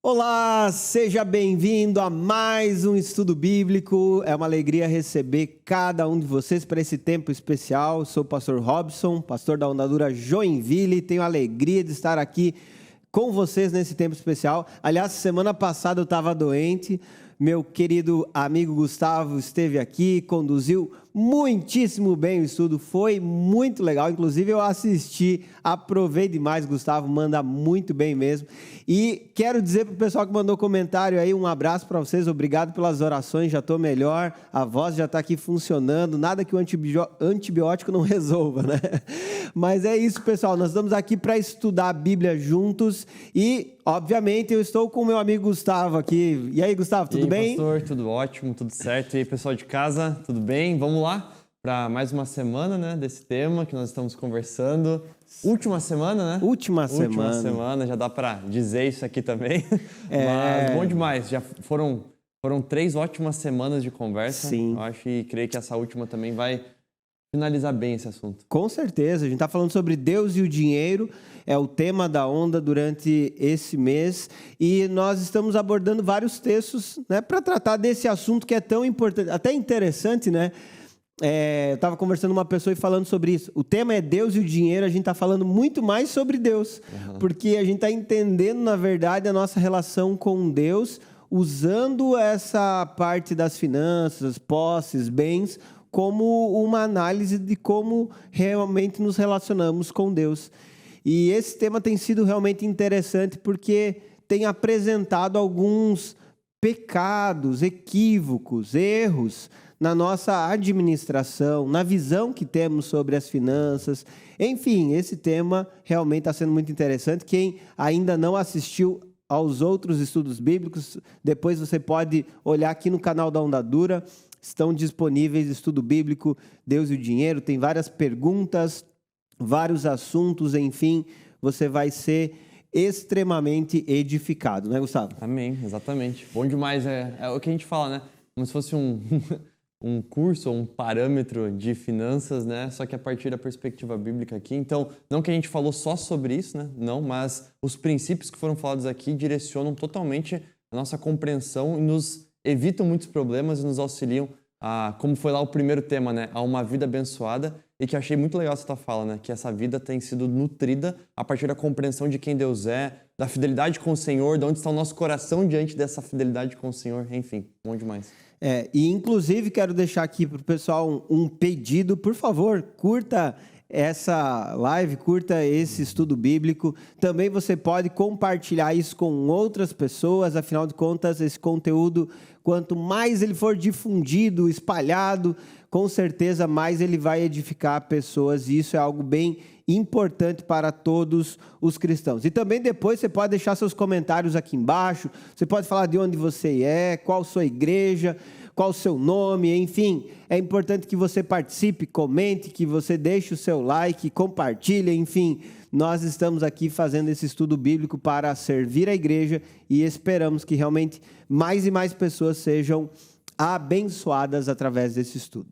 Olá, seja bem-vindo a mais um estudo bíblico. É uma alegria receber cada um de vocês para esse tempo especial. Eu sou o pastor Robson, pastor da Ondadura Joinville. Tenho a alegria de estar aqui com vocês nesse tempo especial. Aliás, semana passada eu estava doente. Meu querido amigo Gustavo esteve aqui, conduziu muitíssimo bem o estudo, foi muito legal. Inclusive eu assisti, aprovei demais. Gustavo manda muito bem mesmo. E quero dizer para o pessoal que mandou comentário aí, um abraço para vocês, obrigado pelas orações, já estou melhor, a voz já está aqui funcionando, nada que o antibiótico não resolva, né? Mas é isso, pessoal, nós estamos aqui para estudar a Bíblia juntos e, obviamente, eu estou com o meu amigo Gustavo aqui. E aí, Gustavo, tudo bem? Pastor, tudo ótimo, tudo certo. E aí, pessoal de casa, tudo bem? Vamos lá para mais uma semana, né, desse tema que nós estamos conversando. Última semana, né? Última semana, já dá para dizer isso aqui também. É... Mas bom demais, já foram 3 ótimas semanas de conversa. Sim. Eu acho e creio que essa última também vai finalizar bem esse assunto. Com certeza, a gente está falando sobre Deus e o dinheiro, é o tema da Onda durante esse mês, e nós estamos abordando vários textos, né, para tratar desse assunto que é tão importante, até interessante, né? Eu estava conversando com uma pessoa e falando sobre isso. O tema é Deus e o dinheiro, a gente está falando muito mais sobre Deus, porque a gente está entendendo, na verdade, a nossa relação com Deus, usando essa parte das finanças, posses, bens, como uma análise de como realmente nos relacionamos com Deus. E esse tema tem sido realmente interessante porque tem apresentado alguns pecados, equívocos, erros na nossa administração, na visão que temos sobre as finanças. Enfim, esse tema realmente está sendo muito interessante. Quem ainda não assistiu aos outros estudos bíblicos, depois você pode olhar aqui no canal da Ondadura. Estão disponíveis estudo bíblico, Deus e o dinheiro, tem várias perguntas, vários assuntos, enfim, você vai ser extremamente edificado, né, Gustavo? Amém, exatamente. Bom demais, é o que a gente fala, né? Como se fosse um curso ou um parâmetro de finanças, né? Só que a partir da perspectiva bíblica aqui. Então, não que a gente falou só sobre isso, né? Não, mas os princípios que foram falados aqui direcionam totalmente a nossa compreensão e nos evitam muitos problemas e nos auxiliam a, como foi lá o primeiro tema, né? A uma vida abençoada, e que achei muito legal essa tua fala, né? Que essa vida tem sido nutrida a partir da compreensão de quem Deus é, da fidelidade com o Senhor, de onde está o nosso coração diante dessa fidelidade com o Senhor, enfim, bom demais. E inclusive quero deixar aqui para o pessoal um pedido, por favor, curta essa live, curta esse estudo bíblico. Também você pode compartilhar isso com outras pessoas, afinal de contas, esse conteúdo, quanto mais ele for difundido, espalhado, com certeza mais ele vai edificar pessoas, e isso é algo bem importante para todos os cristãos. E também depois você pode deixar seus comentários aqui embaixo, você pode falar de onde você é, qual sua igreja, qual o seu nome, enfim, é importante que você participe, comente, que você deixe o seu like, compartilhe, enfim, nós estamos aqui fazendo esse estudo bíblico para servir a igreja e esperamos que realmente mais e mais pessoas sejam abençoadas através desse estudo.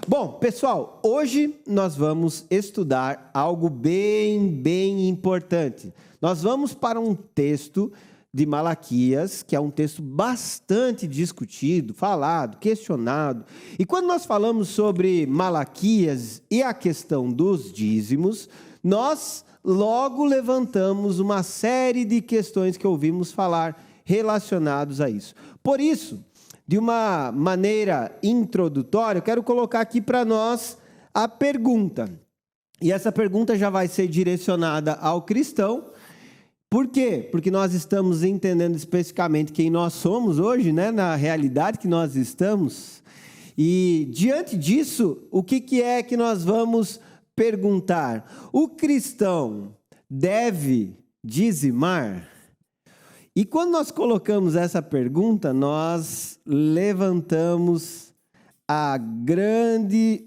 Bom, pessoal, hoje nós vamos estudar algo bem importante. Nós vamos para um texto de Malaquias, que é um texto bastante discutido, falado, questionado. E quando nós falamos sobre Malaquias e a questão dos dízimos, nós logo levantamos uma série de questões que ouvimos falar relacionados a isso. Por isso, de uma maneira introdutória, eu quero colocar aqui para nós a pergunta. E essa pergunta já vai ser direcionada ao cristão. Por quê? Porque nós estamos entendendo especificamente quem nós somos hoje, né? Na realidade que nós estamos. E diante disso, o que é que nós vamos perguntar? O cristão deve dizimar? E quando nós colocamos essa pergunta, nós levantamos a grande...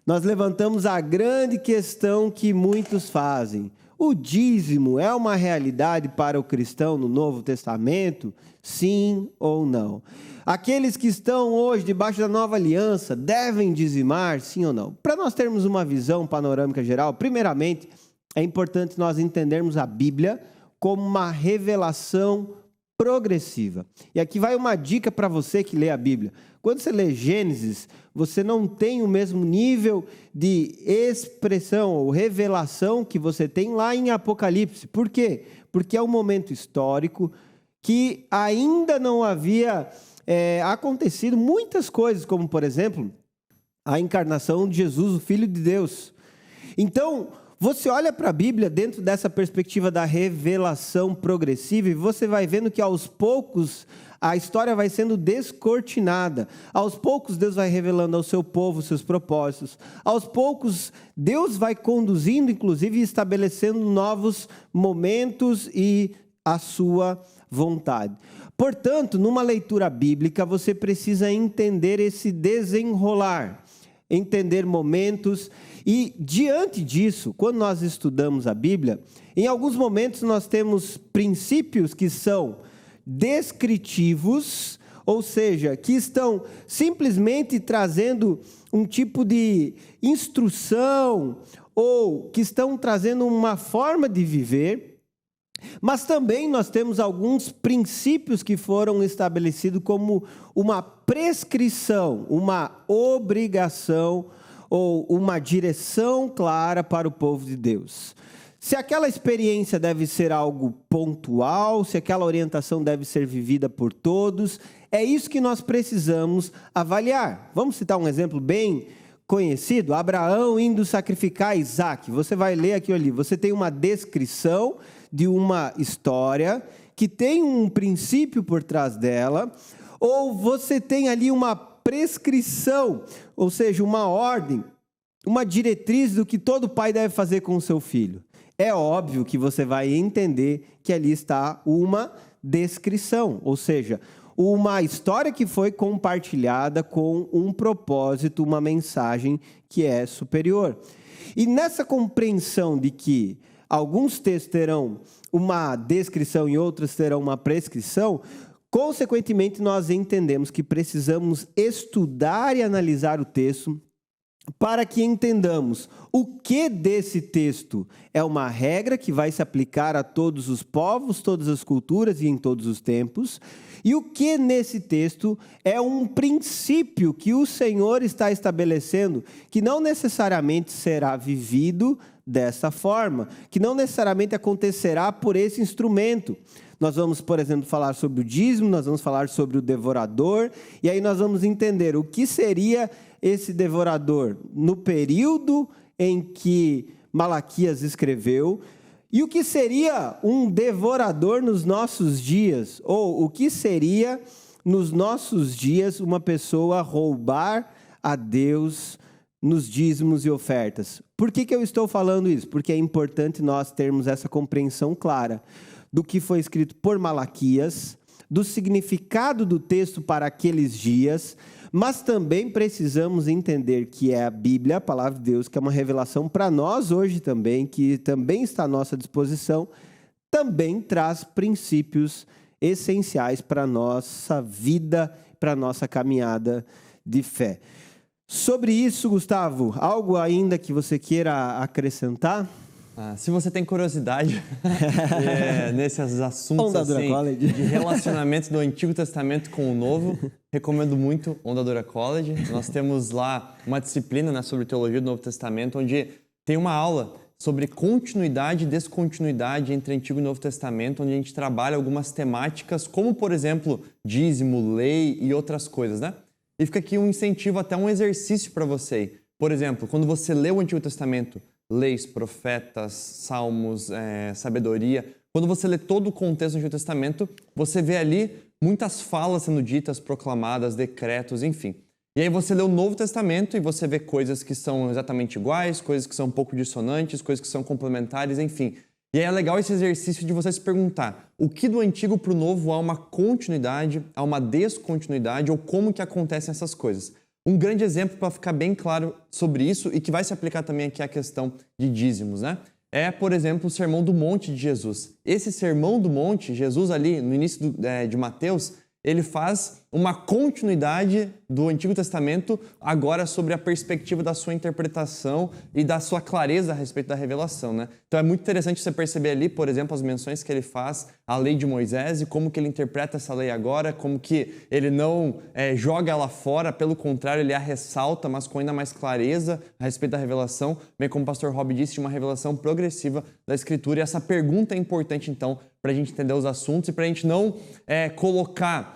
Nós levantamos a grande questão que muitos fazem. O dízimo é uma realidade para o cristão no Novo Testamento? Sim ou não? Aqueles que estão hoje debaixo da nova aliança devem dizimar? Sim ou não? Para nós termos uma visão panorâmica geral, primeiramente, é importante nós entendermos a Bíblia como uma revelação progressiva. E aqui vai uma dica para você que lê a Bíblia. Quando você lê Gênesis, você não tem o mesmo nível de expressão ou revelação que você tem lá em Apocalipse. Por quê? Porque é um momento histórico que ainda não havia acontecido muitas coisas, como, por exemplo, a encarnação de Jesus, o Filho de Deus. Então, você olha para a Bíblia dentro dessa perspectiva da revelação progressiva e você vai vendo que aos poucos a história vai sendo descortinada. Aos poucos Deus vai revelando ao seu povo os seus propósitos. Aos poucos Deus vai conduzindo, inclusive estabelecendo novos momentos e a sua vontade. Portanto, numa leitura bíblica, você precisa entender esse desenrolar, entender momentos. E, diante disso, quando nós estudamos a Bíblia, em alguns momentos nós temos princípios que são descritivos, ou seja, que estão simplesmente trazendo um tipo de instrução, ou que estão trazendo uma forma de viver, mas também nós temos alguns princípios que foram estabelecidos como uma prescrição, uma obrigação, ou uma direção clara para o povo de Deus. Se aquela experiência deve ser algo pontual, se aquela orientação deve ser vivida por todos, é isso que nós precisamos avaliar. Vamos citar um exemplo bem conhecido, Abraão indo sacrificar Isaac. Você vai ler aquilo ali, você tem uma descrição de uma história que tem um princípio por trás dela, ou você tem ali uma prescrição, ou seja, uma ordem, uma diretriz do que todo pai deve fazer com o seu filho. É óbvio que você vai entender que ali está uma descrição, ou seja, uma história que foi compartilhada com um propósito, uma mensagem que é superior. E nessa compreensão de que alguns textos terão uma descrição e outros terão uma prescrição, consequentemente, nós entendemos que precisamos estudar e analisar o texto para que entendamos o que desse texto é uma regra que vai se aplicar a todos os povos, todas as culturas e em todos os tempos, e o que nesse texto é um princípio que o Senhor está estabelecendo, que não necessariamente será vivido dessa forma, que não necessariamente acontecerá por esse instrumento. Nós vamos, por exemplo, falar sobre o dízimo, nós vamos falar sobre o devorador, e aí nós vamos entender o que seria esse devorador no período em que Malaquias escreveu, e o que seria um devorador nos nossos dias, ou o que seria nos nossos dias uma pessoa roubar a Deus nos dízimos e ofertas. Por que eu estou falando isso? Porque é importante nós termos essa compreensão clara do que foi escrito por Malaquias, do significado do texto para aqueles dias, mas também precisamos entender que é a Bíblia, a palavra de Deus, que é uma revelação para nós hoje também, que também está à nossa disposição, também traz princípios essenciais para a nossa vida, para a nossa caminhada de fé. Sobre isso, Gustavo, algo ainda que você queira acrescentar? Se você tem curiosidade nesses assuntos assim, de relacionamento do Antigo Testamento com o Novo, recomendo muito Ondadura College. Nós temos lá uma disciplina sobre teologia do Novo Testamento, onde tem uma aula sobre continuidade e descontinuidade entre Antigo e Novo Testamento, onde a gente trabalha algumas temáticas, como, por exemplo, dízimo, lei e outras coisas, né? E fica aqui um incentivo, até um exercício para você. Por exemplo, quando você lê o Antigo Testamento, leis, profetas, salmos, sabedoria. Quando você lê todo o contexto do Antigo Testamento, você vê ali muitas falas sendo ditas, proclamadas, decretos, enfim. E aí você lê o Novo Testamento e você vê coisas que são exatamente iguais, coisas que são um pouco dissonantes, coisas que são complementares, enfim. E aí é legal esse exercício de você se perguntar o que do Antigo para o Novo há uma continuidade, há uma descontinuidade, ou como que acontecem essas coisas. Um grande exemplo para ficar bem claro sobre isso e que vai se aplicar também aqui à questão de dízimos, né? É, por exemplo, o Sermão do Monte de Jesus. Esse Sermão do Monte, Jesus ali no início de Mateus, ele faz uma continuidade do Antigo Testamento, agora sobre a perspectiva da sua interpretação e da sua clareza a respeito da revelação, né? Então é muito interessante você perceber ali, por exemplo, as menções que ele faz à lei de Moisés e como que ele interpreta essa lei agora, como que ele não joga ela fora, pelo contrário, ele a ressalta, mas com ainda mais clareza a respeito da revelação, bem como o pastor Rob disse, de uma revelação progressiva da Escritura. E essa pergunta é importante, então, para a gente entender os assuntos e para a gente não colocar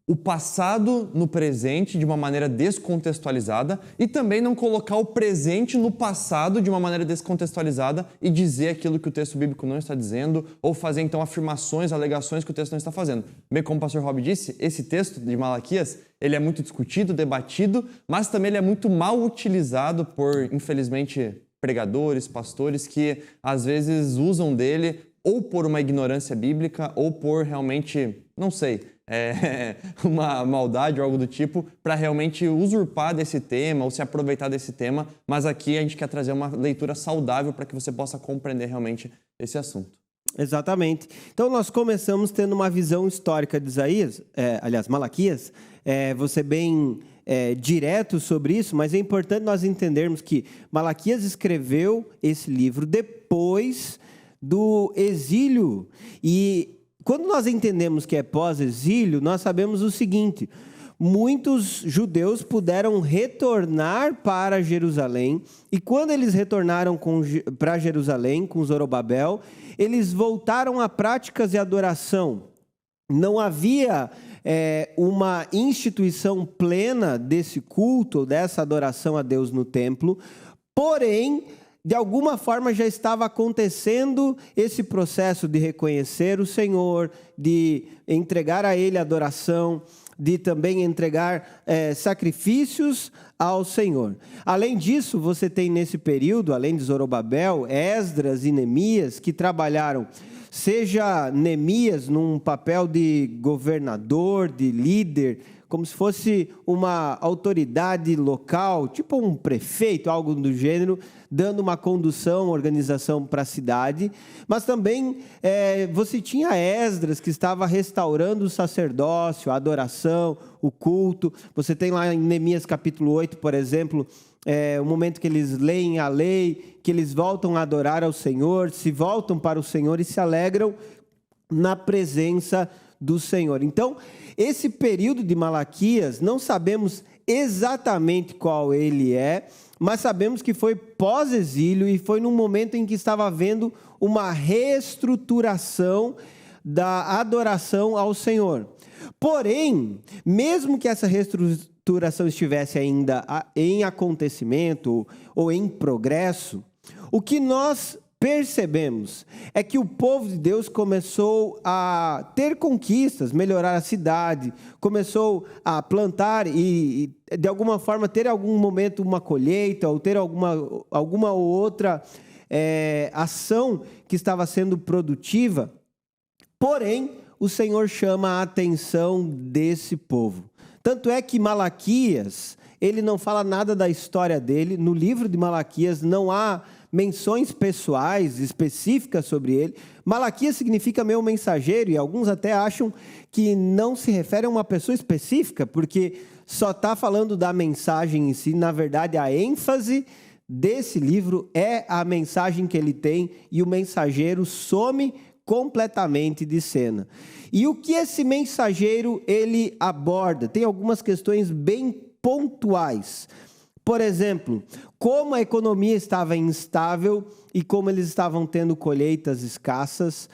o passado no presente de uma maneira descontextualizada e também não colocar o presente no passado de uma maneira descontextualizada e dizer aquilo que o texto bíblico não está dizendo ou fazer, então, afirmações, alegações que o texto não está fazendo. Bem como o pastor Rob disse, esse texto de Malaquias, ele é muito discutido, debatido, mas também ele é muito mal utilizado por, infelizmente, pregadores, pastores que, às vezes, usam dele ou por uma ignorância bíblica ou por realmente, não sei, uma maldade ou algo do tipo, para realmente usurpar desse tema ou se aproveitar desse tema, mas aqui a gente quer trazer uma leitura saudável para que você possa compreender realmente esse assunto. Exatamente. Então nós começamos tendo uma visão histórica de Malaquias, você bem direto sobre isso, mas é importante nós entendermos que Malaquias escreveu esse livro depois do exílio. E quando nós entendemos que é pós-exílio, nós sabemos o seguinte: muitos judeus puderam retornar para Jerusalém, e quando eles retornaram para Jerusalém com Zorobabel, eles voltaram a práticas de adoração. Não havia uma instituição plena desse culto, dessa adoração a Deus no templo, porém, de alguma forma já estava acontecendo esse processo de reconhecer o Senhor, de entregar a Ele adoração, de também entregar sacrifícios ao Senhor. Além disso, você tem nesse período, além de Zorobabel, Esdras e Neemias, que trabalharam, seja Neemias num papel de governador, de líder, como se fosse uma autoridade local, tipo um prefeito, algo do gênero, dando uma condução, organização para a cidade. Mas também você tinha Esdras, que estava restaurando o sacerdócio, a adoração, o culto. Você tem lá em Neemias capítulo 8, por exemplo, o momento que eles leem a lei, que eles voltam a adorar ao Senhor, se voltam para o Senhor e se alegram na presença do Senhor. Então, esse período de Malaquias, não sabemos exatamente qual ele é, mas sabemos que foi pós-exílio e foi num momento em que estava havendo uma reestruturação da adoração ao Senhor. Porém, mesmo que essa reestruturação estivesse ainda em acontecimento ou em progresso, o que nós percebemos é que o povo de Deus começou a ter conquistas, melhorar a cidade, começou a plantar e de alguma forma ter algum momento uma colheita ou ter alguma ou outra ação que estava sendo produtiva. Porém, o Senhor chama a atenção desse povo. Tanto é que Malaquias, ele não fala nada da história dele. No livro de Malaquias não há menções pessoais específicas sobre ele. Malaquias significa meu mensageiro, e alguns até acham que não se refere a uma pessoa específica, porque só está falando da mensagem em si. Na verdade, a ênfase desse livro é a mensagem que ele tem, e o mensageiro some completamente de cena. E o que esse mensageiro ele aborda? Tem algumas questões bem pontuais. Por exemplo, como a economia estava instável e como eles estavam tendo colheitas escassas.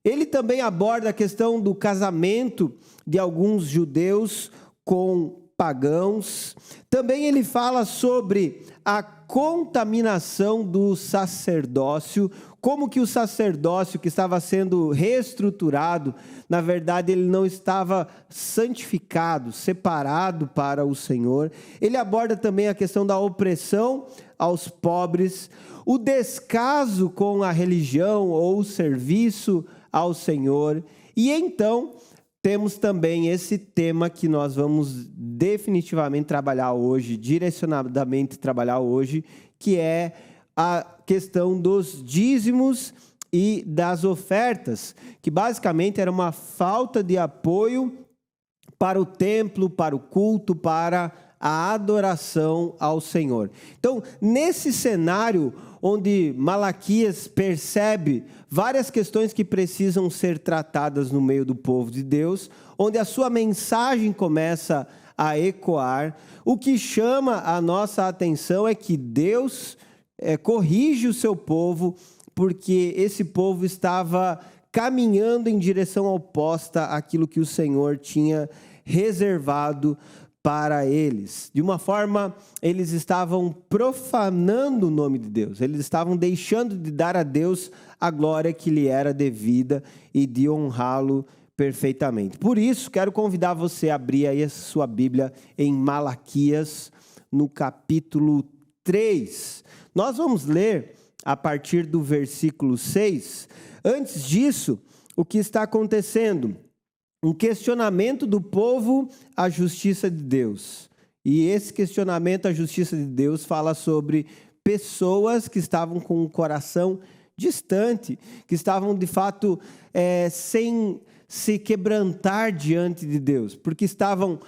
Ele também aborda a questão do casamento de alguns judeus com pagãos. Também ele fala sobre a contaminação do sacerdócio, como que o sacerdócio que estava sendo reestruturado, na verdade ele não estava santificado, separado para o Senhor. Ele aborda também a questão da opressão aos pobres, o descaso com a religião ou o serviço ao Senhor. E então temos também esse tema que nós vamos definitivamente trabalhar hoje, direcionadamente trabalhar hoje, que é a questão dos dízimos e das ofertas, que basicamente era uma falta de apoio para o templo, para o culto, para a adoração ao Senhor. Então, nesse cenário onde Malaquias percebe várias questões que precisam ser tratadas no meio do povo de Deus, onde a sua mensagem começa a ecoar, o que chama a nossa atenção é que Deus corrige o seu povo, porque esse povo estava caminhando em direção oposta àquilo que o Senhor tinha reservado para eles. De uma forma, eles estavam profanando o nome de Deus, eles estavam deixando de dar a Deus a glória que lhe era devida e de honrá-lo perfeitamente. Por isso, quero convidar você a abrir aí a sua Bíblia em Malaquias, no capítulo 3. Nós vamos ler a partir do versículo 6. Antes disso, o que está acontecendo? Um questionamento do povo à justiça de Deus. E esse questionamento à justiça de Deus fala sobre pessoas que estavam com o coração distante, que estavam de fato sem se quebrantar diante de Deus, porque estavam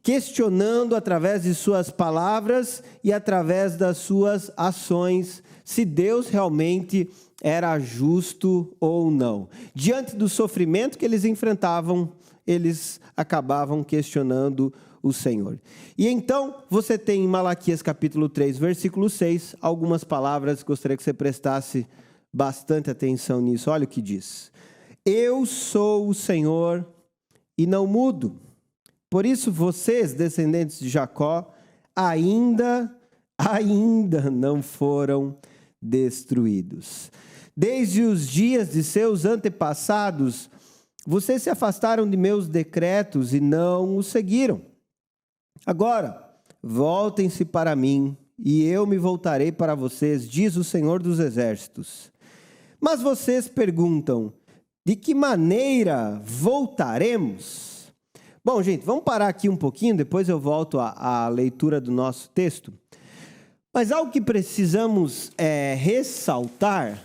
questionando através de suas palavras e através das suas ações se Deus realmente era justo ou não. Diante do sofrimento que eles enfrentavam, eles acabavam questionando o Senhor. E então, você tem em Malaquias capítulo 3, versículo 6, algumas palavras, gostaria que você prestasse bastante atenção nisso. Olha o que diz: eu sou o Senhor e não mudo. Por isso vocês, descendentes de Jacó, ainda não foram destruídos. Desde os dias de seus antepassados, vocês se afastaram de meus decretos e não os seguiram. Agora, voltem-se para mim, e eu me voltarei para vocês, diz o Senhor dos Exércitos. Mas vocês perguntam: de que maneira voltaremos? Bom, gente, vamos parar aqui um pouquinho, depois eu volto à leitura do nosso texto. Mas algo que precisamos ressaltar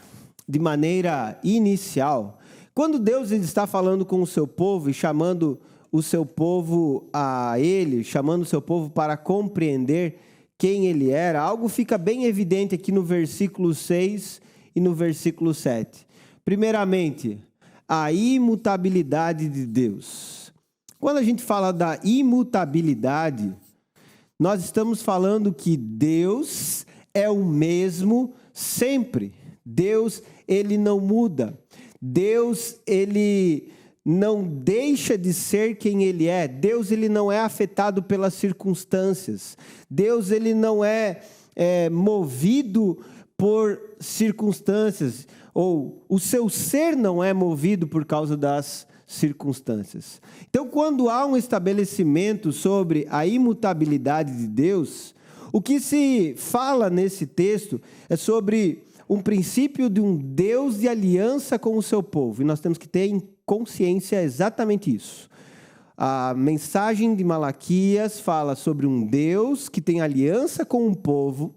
de maneira inicial, quando Deus está falando com o seu povo e chamando o seu povo a Ele, chamando o seu povo para compreender quem Ele era, algo fica bem evidente aqui no versículo 6 e no versículo 7. Primeiramente, a imutabilidade de Deus. Quando a gente fala da imutabilidade, nós estamos falando que Deus é o mesmo sempre. Deus, Ele não muda. Deus, Ele não deixa de ser quem Ele é. Deus, Ele não é afetado pelas circunstâncias. Deus, Ele não é movido por circunstâncias, ou o seu ser não é movido por causa das circunstâncias. Então, quando há um estabelecimento sobre a imutabilidade de Deus, o que se fala nesse texto é sobre um princípio de um Deus de aliança com o seu povo, e nós temos que ter em consciência exatamente isso. A mensagem de Malaquias fala sobre um Deus que tem aliança com um povo,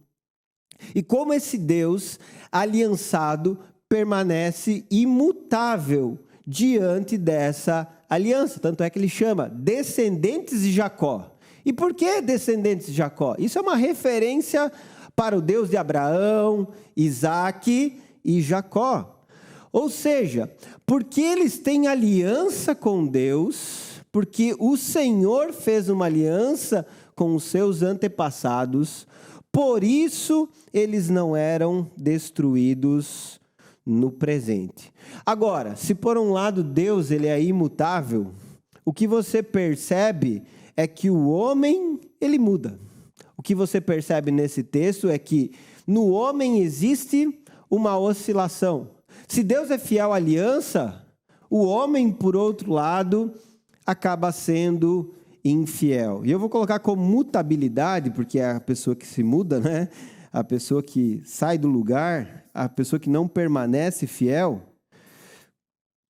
e como esse Deus aliançado permanece imutável diante dessa aliança. Tanto é que ele chama descendentes de Jacó. E por que descendentes de Jacó? Isso é uma referência para o Deus de Abraão, Isaque e Jacó. Ou seja, porque eles têm aliança com Deus, porque o Senhor fez uma aliança com os seus antepassados, por isso eles não eram destruídos no presente. Agora, se por um lado Deus ele é imutável, o que você percebe é que o homem ele muda. O que você percebe nesse texto é que no homem existe uma oscilação. Se Deus é fiel à aliança, o homem, por outro lado, acaba sendo infiel. E eu vou colocar como mutabilidade, porque é a pessoa que se muda, né? A pessoa que sai do lugar, a pessoa que não permanece fiel,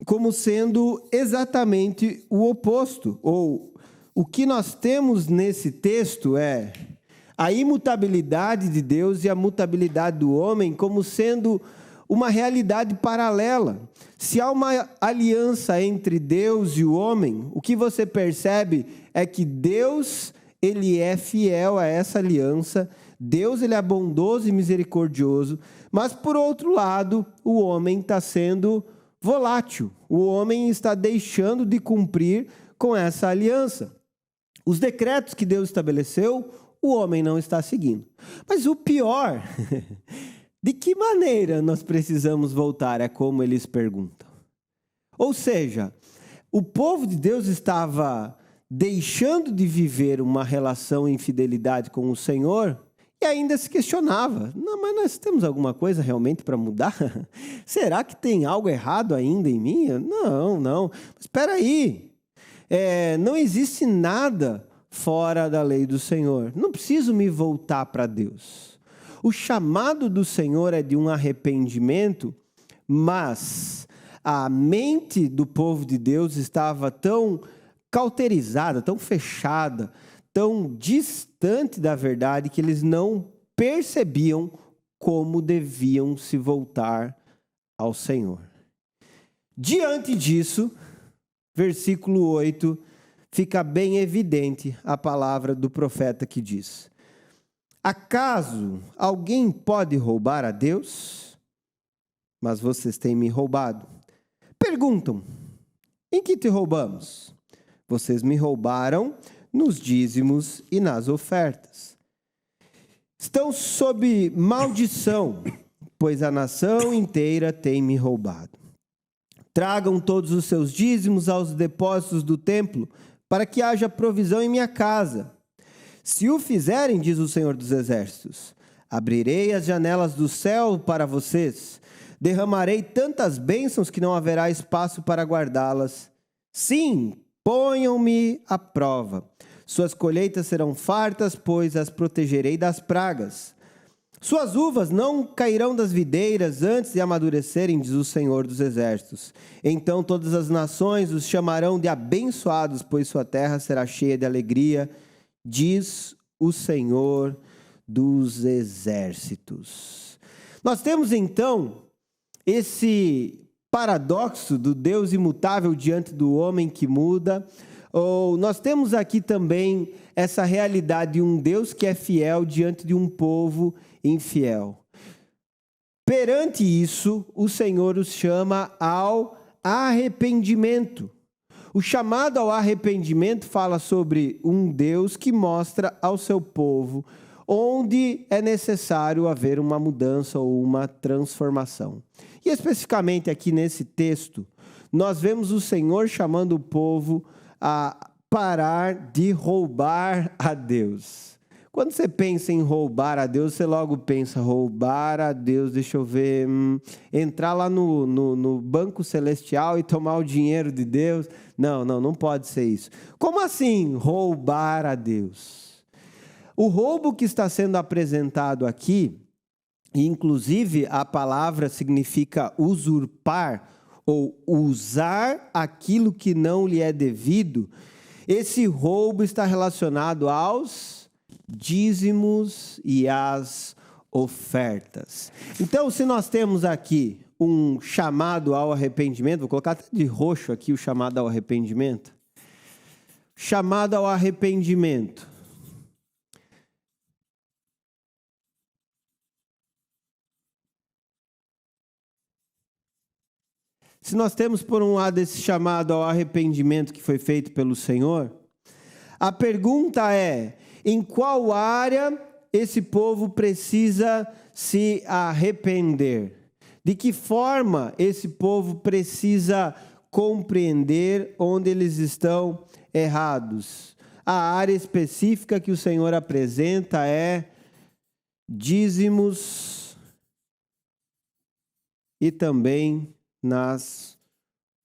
como sendo exatamente o oposto. Ou o que nós temos nesse texto é a imutabilidade de Deus e a mutabilidade do homem como sendo uma realidade paralela. Se há uma aliança entre Deus e o homem, o que você percebe é que Deus, ele é fiel a essa aliança, Deus, ele é bondoso e misericordioso, mas, por outro lado, o homem está sendo volátil, o homem está deixando de cumprir com essa aliança. Os decretos que Deus estabeleceu, o homem não está seguindo. Mas o pior, de que maneira nós precisamos voltar? É como eles perguntam. Ou seja, o povo de Deus estava deixando de viver uma relação em fidelidade com o Senhor e ainda se questionava. Não, mas nós temos alguma coisa realmente para mudar? Será que tem algo errado ainda em mim? Não. Mas espera aí. Não existe nada fora da lei do Senhor. Não preciso me voltar para Deus. O chamado do Senhor é de um arrependimento, mas a mente do povo de Deus estava tão cauterizada, tão fechada, tão distante da verdade, que eles não percebiam como deviam se voltar ao Senhor. Diante disso, versículo 8, fica bem evidente a palavra do profeta que diz: acaso alguém pode roubar a Deus? Mas vocês têm me roubado. Perguntam: em que te roubamos? Vocês me roubaram nos dízimos e nas ofertas. Estão sob maldição, pois a nação inteira tem me roubado. Tragam todos os seus dízimos aos depósitos do templo, para que haja provisão em minha casa. Se o fizerem, diz o Senhor dos Exércitos, abrirei as janelas do céu para vocês, derramarei tantas bênçãos que não haverá espaço para guardá-las. Sim, ponham-me à prova. Suas colheitas serão fartas, pois as protegerei das pragas. Suas uvas não cairão das videiras antes de amadurecerem, diz o Senhor dos Exércitos. Então todas as nações os chamarão de abençoados, pois sua terra será cheia de alegria, diz o Senhor dos Exércitos. Nós temos então esse paradoxo do Deus imutável diante do homem que muda, ou nós temos aqui também essa realidade de um Deus que é fiel diante de um povo infiel. Perante isso, o Senhor os chama ao arrependimento. O chamado ao arrependimento fala sobre um Deus que mostra ao seu povo onde é necessário haver uma mudança ou uma transformação. E especificamente aqui nesse texto, nós vemos o Senhor chamando o povo a parar de roubar a Deus. Quando você pensa em roubar a Deus, você logo pensa, roubar a Deus, deixa eu ver, entrar lá no banco celestial e tomar o dinheiro de Deus. Não pode ser isso. Como assim roubar a Deus? O roubo que está sendo apresentado aqui, inclusive a palavra significa usurpar ou usar aquilo que não lhe é devido. Esse roubo está relacionado aos dízimos e às ofertas. Então, se nós temos aqui um chamado ao arrependimento, vou colocar até de roxo aqui o chamado ao arrependimento. Chamado ao arrependimento. Se nós temos por um lado esse chamado ao arrependimento que foi feito pelo Senhor, a pergunta é: em qual área esse povo precisa se arrepender? De que forma esse povo precisa compreender onde eles estão errados? A área específica que o Senhor apresenta é dízimos e também nas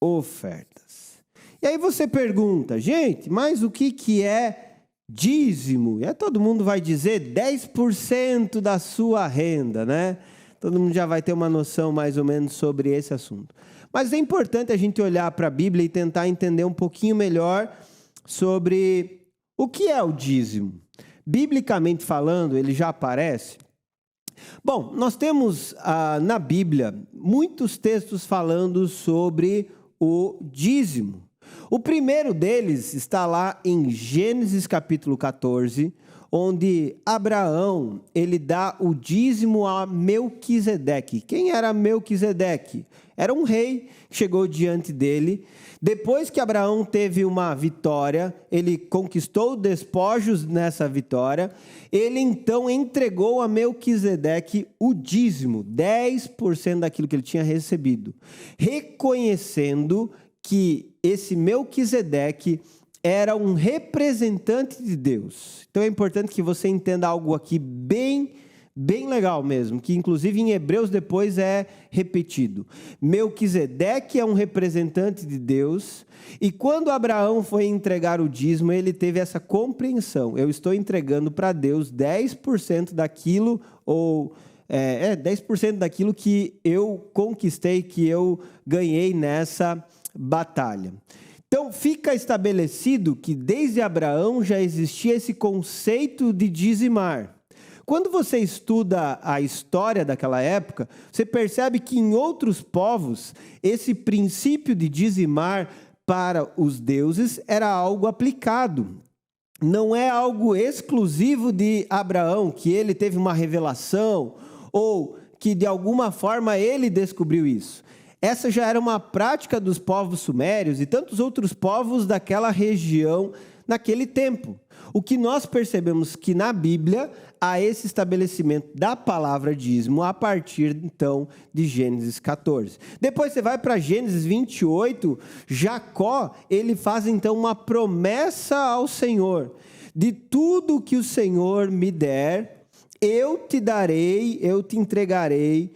ofertas. E aí você pergunta, gente, mas o que é dízimo? E aí todo mundo vai dizer 10% da sua renda, né? Todo mundo já vai ter uma noção mais ou menos sobre esse assunto. Mas é importante a gente olhar para a Bíblia e tentar entender um pouquinho melhor sobre o que é o dízimo. Biblicamente falando, ele já aparece Bom, nós temos na Bíblia muitos textos falando sobre o dízimo. O primeiro deles está lá em Gênesis capítulo 14, onde Abraão, ele dá o dízimo a Melquisedeque. Quem era Melquisedeque? Era um rei que chegou diante dele. Depois que Abraão teve uma vitória, ele conquistou despojos nessa vitória, ele então entregou a Melquisedeque o dízimo, 10% daquilo que ele tinha recebido, reconhecendo que esse Melquisedeque era um representante de Deus. Então é importante que você entenda algo aqui bem legal mesmo, que inclusive em Hebreus depois é repetido. Melquisedeque é um representante de Deus, e quando Abraão foi entregar o dízimo, ele teve essa compreensão: eu estou entregando para Deus 10% daquilo, ou 10% daquilo que eu conquistei, que eu ganhei nessa batalha. Então, fica estabelecido que desde Abraão já existia esse conceito de dizimar. Quando você estuda a história daquela época, você percebe que em outros povos, esse princípio de dizimar para os deuses era algo aplicado. Não é algo exclusivo de Abraão, que ele teve uma revelação ou que de alguma forma ele descobriu isso. Essa já era uma prática dos povos sumérios e tantos outros povos daquela região naquele tempo. O que nós percebemos que na Bíblia há esse estabelecimento da palavra dízimo a partir, então, de Gênesis 14. Depois você vai para Gênesis 28, Jacó, ele faz, então, uma promessa ao Senhor: de tudo que o Senhor me der, eu te darei, eu te entregarei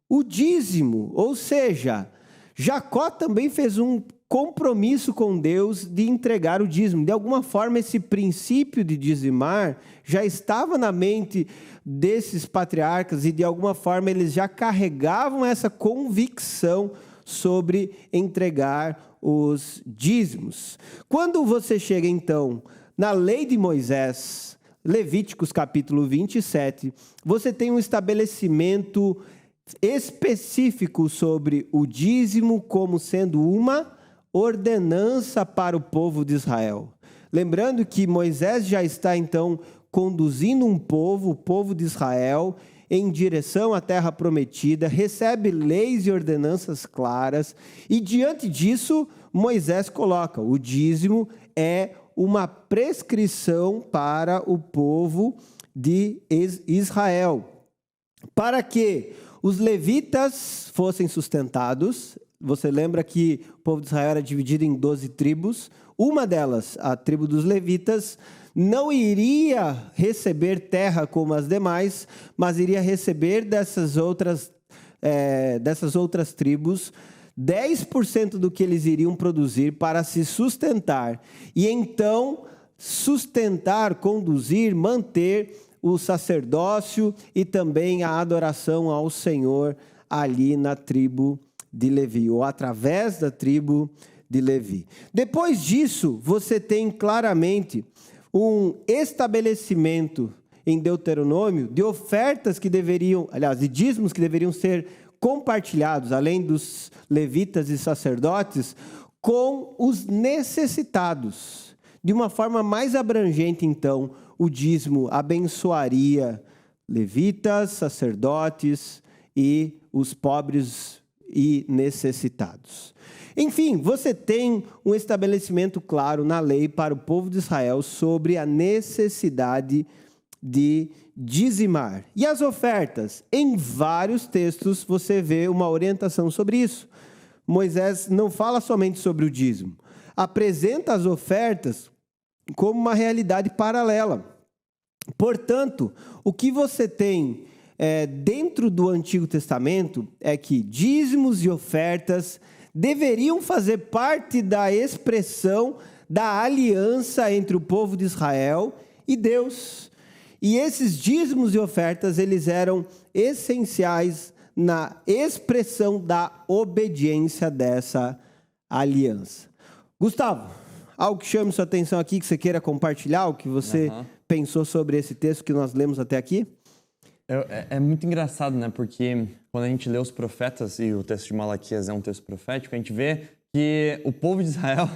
o dízimo. Ou seja, Jacó também fez um compromisso com Deus de entregar o dízimo. De alguma forma, esse princípio de dizimar já estava na mente desses patriarcas e de alguma forma eles já carregavam essa convicção sobre entregar os dízimos. Quando você chega então na lei de Moisés, Levíticos capítulo 27, você tem um estabelecimento específico sobre o dízimo como sendo uma ordenança para o povo de Israel. Lembrando que Moisés já está então conduzindo o povo de Israel, em direção à terra prometida, recebe leis e ordenanças claras, e diante disso, Moisés coloca: o dízimo é uma prescrição para o povo de Israel, para que os levitas fossem sustentados. Você lembra que o povo de Israel era dividido em 12 tribos. Uma delas, a tribo dos levitas, não iria receber terra como as demais, mas iria receber dessas outras tribos 10% do que eles iriam produzir para se sustentar. E então sustentar, conduzir, manter o sacerdócio e também a adoração ao Senhor ali na tribo de Levi, ou através da tribo de Levi. Depois disso, você tem claramente um estabelecimento em Deuteronômio de ofertas que deveriam, de dízimos que deveriam ser compartilhados, além dos levitas e sacerdotes, com os necessitados. De uma forma mais abrangente, então, o dízimo abençoaria levitas, sacerdotes e os pobres e necessitados. Enfim, você tem um estabelecimento claro na lei para o povo de Israel sobre a necessidade de dizimar. E as ofertas? Em vários textos você vê uma orientação sobre isso. Moisés não fala somente sobre o dízimo, apresenta as ofertas como uma realidade paralela. Portanto, o que você tem dentro do Antigo Testamento é que dízimos e ofertas deveriam fazer parte da expressão da aliança entre o povo de Israel e Deus. E esses dízimos e ofertas, eles eram essenciais na expressão da obediência dessa aliança. Gustavo, algo que chame sua atenção aqui, que você queira compartilhar, o que você pensou sobre esse texto que nós lemos até aqui? É muito engraçado, né? Porque quando a gente lê os profetas, e o texto de Malaquias é um texto profético, a gente vê que o povo de Israel,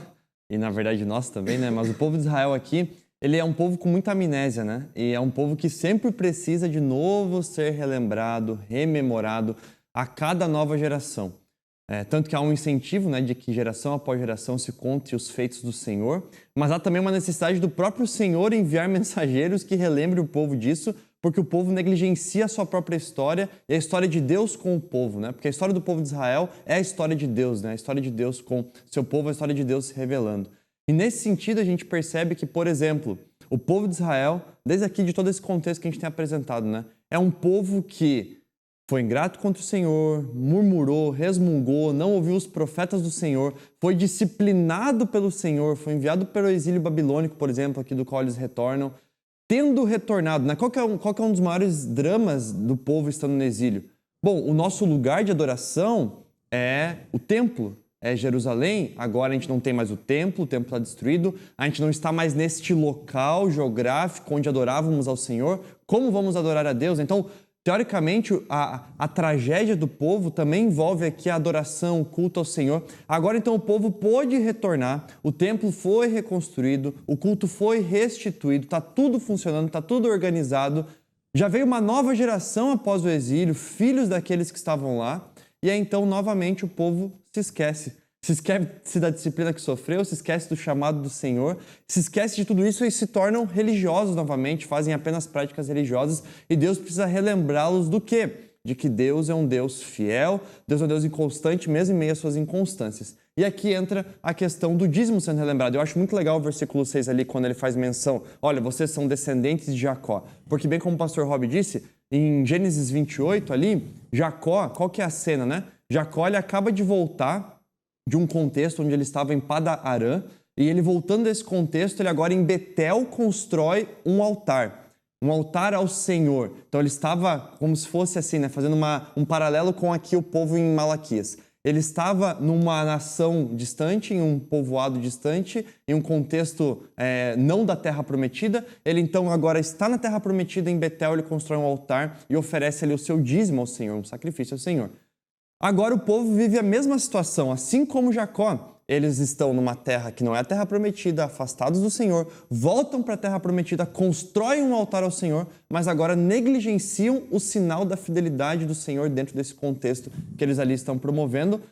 e na verdade nós também, né? Mas o povo de Israel aqui, ele é um povo com muita amnésia, né? E é um povo que sempre precisa de novo ser relembrado, rememorado a cada nova geração. Tanto que há um incentivo, né, de que geração após geração se conte os feitos do Senhor, mas há também uma necessidade do próprio Senhor enviar mensageiros que relembrem o povo disso, porque o povo negligencia a sua própria história e a história de Deus com o povo, né? Porque a história do povo de Israel é a história de Deus, né? A história de Deus com seu povo, a história de Deus se revelando. E nesse sentido a gente percebe que, por exemplo, o povo de Israel, desde aqui de todo esse contexto que a gente tem apresentado, né, é um povo que foi ingrato contra o Senhor, murmurou, resmungou, não ouviu os profetas do Senhor, foi disciplinado pelo Senhor, foi enviado pelo exílio babilônico, por exemplo, aqui do qual eles retornam. Tendo retornado, né? Qual que é um dos maiores dramas do povo estando no exílio? Bom, o nosso lugar de adoração é o templo, é Jerusalém. Agora a gente não tem mais o templo está destruído, a gente não está mais neste local geográfico onde adorávamos ao Senhor. Como vamos adorar a Deus? Então, teoricamente, a tragédia do povo também envolve aqui a adoração, o culto ao Senhor. Agora, então, o povo pôde retornar, o templo foi reconstruído, o culto foi restituído, está tudo funcionando, está tudo organizado. Já veio uma nova geração após o exílio, filhos daqueles que estavam lá, e aí, então, novamente, o povo se esquece da disciplina que sofreu, se esquece do chamado do Senhor, se esquece de tudo isso e se tornam religiosos novamente, fazem apenas práticas religiosas e Deus precisa relembrá-los do quê? De que Deus é um Deus fiel, Deus é um Deus inconstante, mesmo em meio às suas inconstâncias. E aqui entra a questão do dízimo sendo relembrado. Eu acho muito legal o versículo 6 ali, quando ele faz menção, olha, vocês são descendentes de Jacó. Porque bem como o pastor Rob disse, em Gênesis 28 ali, Jacó, qual que é a cena, né? Jacó, ele acaba de voltar de um contexto onde ele estava em Padan-Arã, e ele voltando desse contexto, ele agora em Betel constrói um altar ao Senhor. Então ele estava como se fosse assim, né, fazendo um paralelo com aqui o povo em Malaquias. Ele estava numa nação distante, em um povoado distante, em um contexto não da Terra Prometida. Ele então agora está na Terra Prometida, em Betel ele constrói um altar e oferece ali o seu dízimo ao Senhor, um sacrifício ao Senhor. Agora o povo vive a mesma situação, assim como Jacó. Eles estão numa terra que não é a terra prometida, afastados do Senhor, voltam para a terra prometida, constroem um altar ao Senhor, mas agora negligenciam o sinal da fidelidade do Senhor dentro desse contexto que eles ali estão promovendo,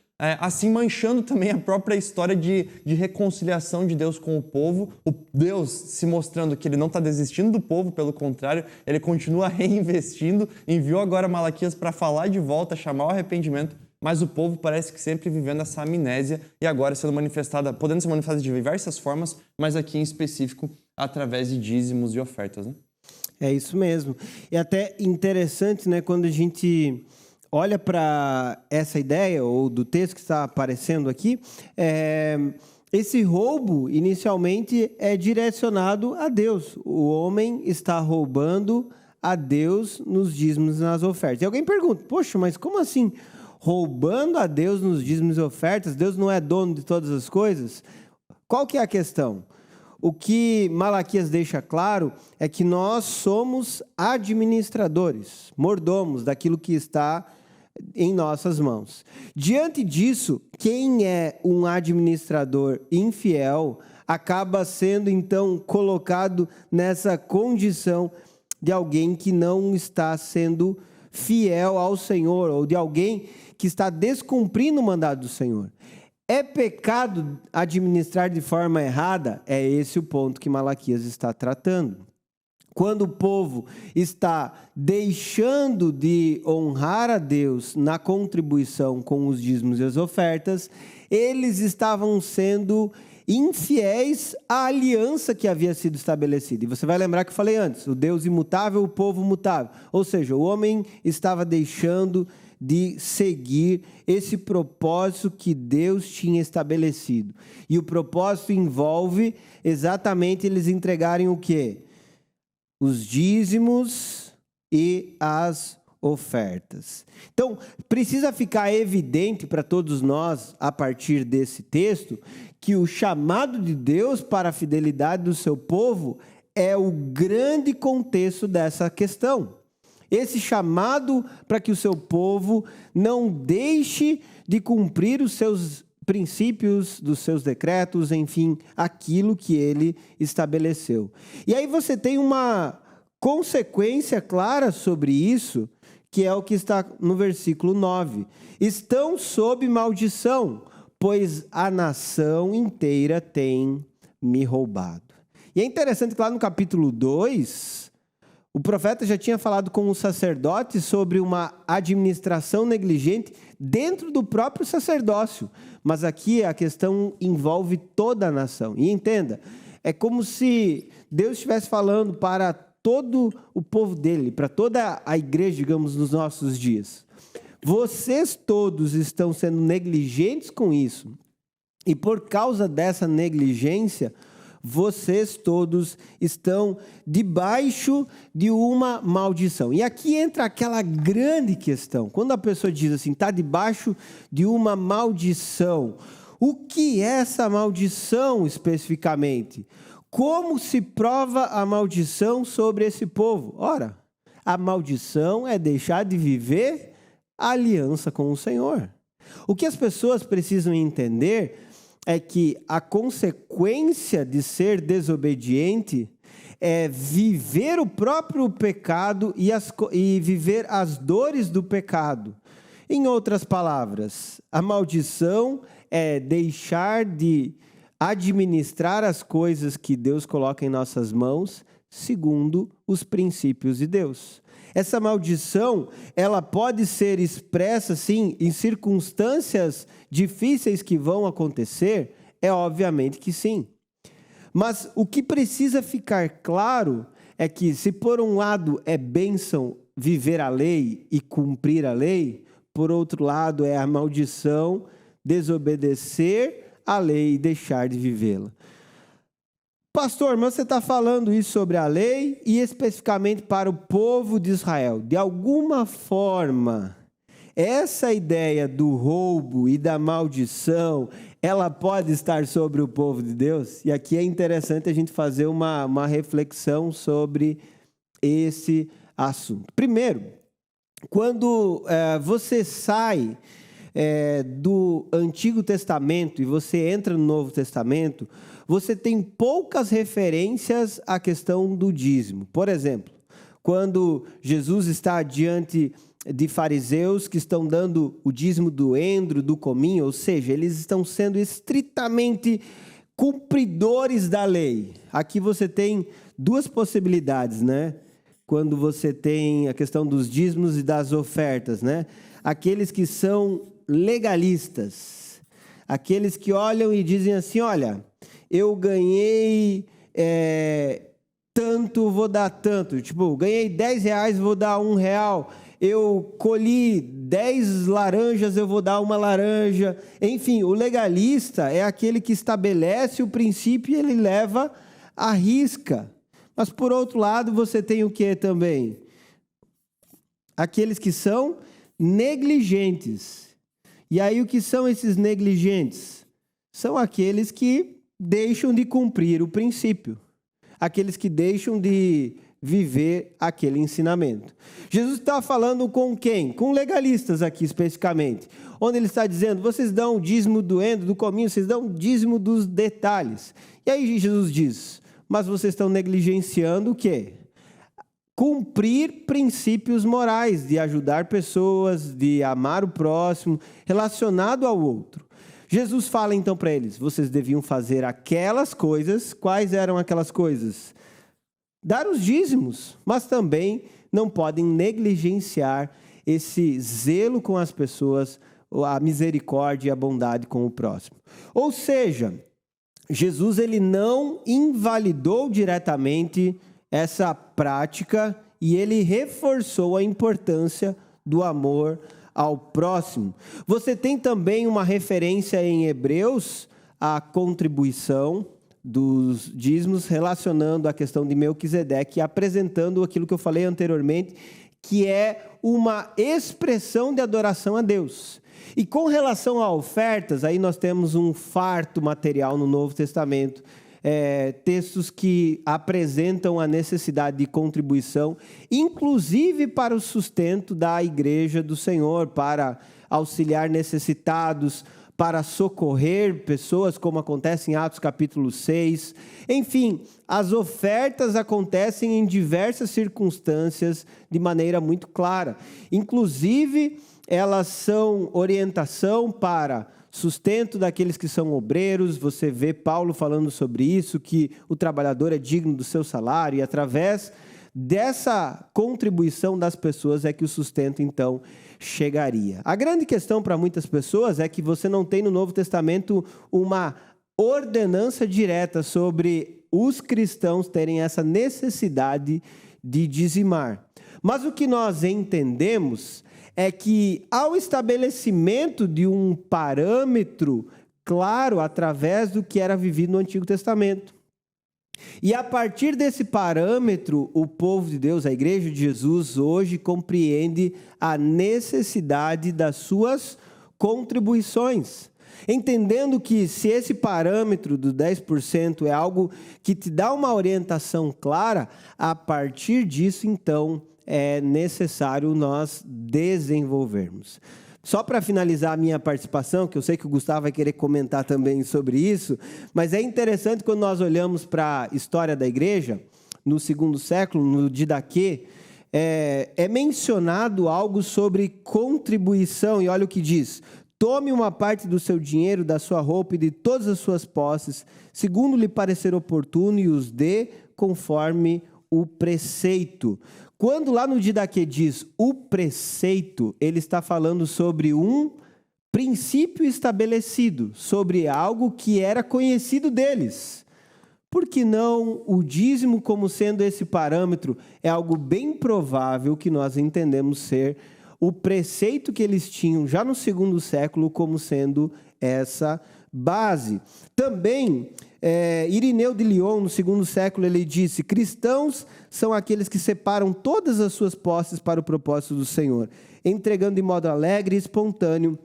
assim manchando também a própria história de reconciliação de Deus com o povo, o Deus se mostrando que ele não está desistindo do povo, pelo contrário, ele continua reinvestindo, enviou agora Malaquias para falar de volta, chamar o arrependimento, mas o povo parece que sempre vivendo essa amnésia e agora sendo manifestada, podendo ser manifestada de diversas formas, mas aqui em específico através de dízimos e ofertas, né? É isso mesmo. E até interessante, né, quando a gente olha para essa ideia, ou do texto que está aparecendo aqui, esse roubo, inicialmente, é direcionado a Deus. O homem está roubando a Deus nos dízimos e nas ofertas. E alguém pergunta, poxa, mas como assim? Roubando a Deus nos dízimos e ofertas? Deus não é dono de todas as coisas? Qual que é a questão? O que Malaquias deixa claro é que nós somos administradores, mordomos daquilo que está em nossas mãos. Diante disso, quem é um administrador infiel acaba sendo, então, colocado nessa condição de alguém que não está sendo fiel ao Senhor, ou de alguém que está descumprindo o mandado do Senhor. É pecado administrar de forma errada? É esse o ponto que Malaquias está tratando. Quando o povo está deixando de honrar a Deus na contribuição com os dízimos e as ofertas, eles estavam sendo infiéis à aliança que havia sido estabelecida. E você vai lembrar que eu falei antes, o Deus imutável, o povo mutável. Ou seja, o homem estava deixando de seguir esse propósito que Deus tinha estabelecido. E o propósito envolve exatamente eles entregarem o quê? Os dízimos e as ofertas. Então, precisa ficar evidente para todos nós, a partir desse texto, que o chamado de Deus para a fidelidade do seu povo é o grande contexto dessa questão. esse chamado para que o seu povo não deixe de cumprir os seus princípios, dos seus decretos, enfim, aquilo que ele estabeleceu. E aí você tem uma consequência clara sobre isso, que é o que está no versículo 9. Estão sob maldição, pois a nação inteira tem me roubado. E é interessante que lá no capítulo 2, o profeta já tinha falado com os sacerdotes sobre uma administração negligente dentro do próprio sacerdócio. Mas aqui a questão envolve toda a nação. E entenda, é como se Deus estivesse falando para todo o povo dele, para toda a igreja, digamos, nos nossos dias. Vocês todos estão sendo negligentes com isso. E por causa dessa negligência, vocês todos estão debaixo de uma maldição. E aqui entra aquela grande questão. Quando a pessoa diz assim, está debaixo de uma maldição, o que é essa maldição especificamente? Como se prova a maldição sobre esse povo? Ora, a maldição é deixar de viver a aliança com o Senhor. O que as pessoas precisam entender é que a consequência de ser desobediente é viver o próprio pecado e viver as dores do pecado. Em outras palavras, a maldição é deixar de administrar as coisas que Deus coloca em nossas mãos segundo os princípios de Deus. Essa maldição, ela pode ser expressa, sim, em circunstâncias difíceis que vão acontecer? É obviamente que sim. Mas o que precisa ficar claro é que, se por um lado é bênção viver a lei e cumprir a lei, por outro lado é a maldição desobedecer a lei e deixar de vivê-la. Pastor, mas você está falando isso sobre a lei e especificamente para o povo de Israel. De alguma forma, essa ideia do roubo e da maldição, ela pode estar sobre o povo de Deus? E aqui é interessante a gente fazer uma reflexão sobre esse assunto. Primeiro, quando você sai do Antigo Testamento e você entra no Novo Testamento, você tem poucas referências à questão do dízimo. Por exemplo, quando Jesus está diante de fariseus que estão dando o dízimo do endro, do cominho, ou seja, eles estão sendo estritamente cumpridores da lei. Aqui você tem duas possibilidades, né? Quando você tem a questão dos dízimos e das ofertas, né? Aqueles que são legalistas, aqueles que olham e dizem assim, olha, eu ganhei tanto, vou dar tanto. Tipo, ganhei R$10, vou dar R$1. Eu colhi 10 laranjas, eu vou dar uma laranja. Enfim, o legalista é aquele que estabelece o princípio e ele leva à risca. Mas, por outro lado, você tem o que também? Aqueles que são negligentes. E aí, o que são esses negligentes? São aqueles que deixam de cumprir o princípio. Aqueles que deixam de viver aquele ensinamento. Jesus está falando com quem? Com legalistas aqui especificamente. Onde ele está dizendo, vocês dão o dízimo do endro, do cominho, vocês dão o dízimo dos detalhes. E aí Jesus diz, mas vocês estão negligenciando o quê? Cumprir princípios morais, de ajudar pessoas, de amar o próximo, relacionado ao outro. Jesus fala então para eles, vocês deviam fazer aquelas coisas. Quais eram aquelas coisas? Dar os dízimos, mas também não podem negligenciar esse zelo com as pessoas, a misericórdia e a bondade com o próximo. Ou seja, Jesus ele não invalidou diretamente essa prática e ele reforçou a importância do amor ao próximo. Você tem também uma referência em Hebreus à contribuição dos dízimos, relacionando a questão de Melquisedeque e apresentando aquilo que eu falei anteriormente, que é uma expressão de adoração a Deus. E com relação a ofertas, aí nós temos um farto material no Novo Testamento, textos que apresentam a necessidade de contribuição, inclusive para o sustento da igreja do Senhor, para auxiliar necessitados, para socorrer pessoas, como acontece em Atos capítulo 6. Enfim, as ofertas acontecem em diversas circunstâncias de maneira muito clara. Inclusive, elas são orientação para sustento daqueles que são obreiros. Você vê Paulo falando sobre isso, que o trabalhador é digno do seu salário, e através dessa contribuição das pessoas é que o sustento, então, chegaria. A grande questão para muitas pessoas é que você não tem no Novo Testamento uma ordenança direta sobre os cristãos terem essa necessidade de dizimar. Mas o que nós entendemos é que, ao estabelecimento de um parâmetro claro através do que era vivido no Antigo Testamento, e a partir desse parâmetro, o povo de Deus, a igreja de Jesus, hoje compreende a necessidade das suas contribuições. Entendendo que, se esse parâmetro do 10% é algo que te dá uma orientação clara, a partir disso, então, é necessário nós desenvolvermos. Só para finalizar a minha participação, que eu sei que o Gustavo vai querer comentar também sobre isso, mas é interessante quando nós olhamos para a história da igreja, no segundo século, no Didaquê, é mencionado algo sobre contribuição, e olha o que diz: tome uma parte do seu dinheiro, da sua roupa e de todas as suas posses, segundo lhe parecer oportuno, e os dê conforme o preceito. Quando lá no Didaquê diz o preceito, ele está falando sobre um princípio estabelecido, sobre algo que era conhecido deles. Por que não o dízimo como sendo esse parâmetro? É algo bem provável que nós entendemos ser o preceito que eles tinham já no segundo século como sendo essa base. Também, Irineu de Lyon, no segundo século, ele disse: cristãos são aqueles que separam todas as suas posses para o propósito do Senhor, entregando de modo alegre e espontâneo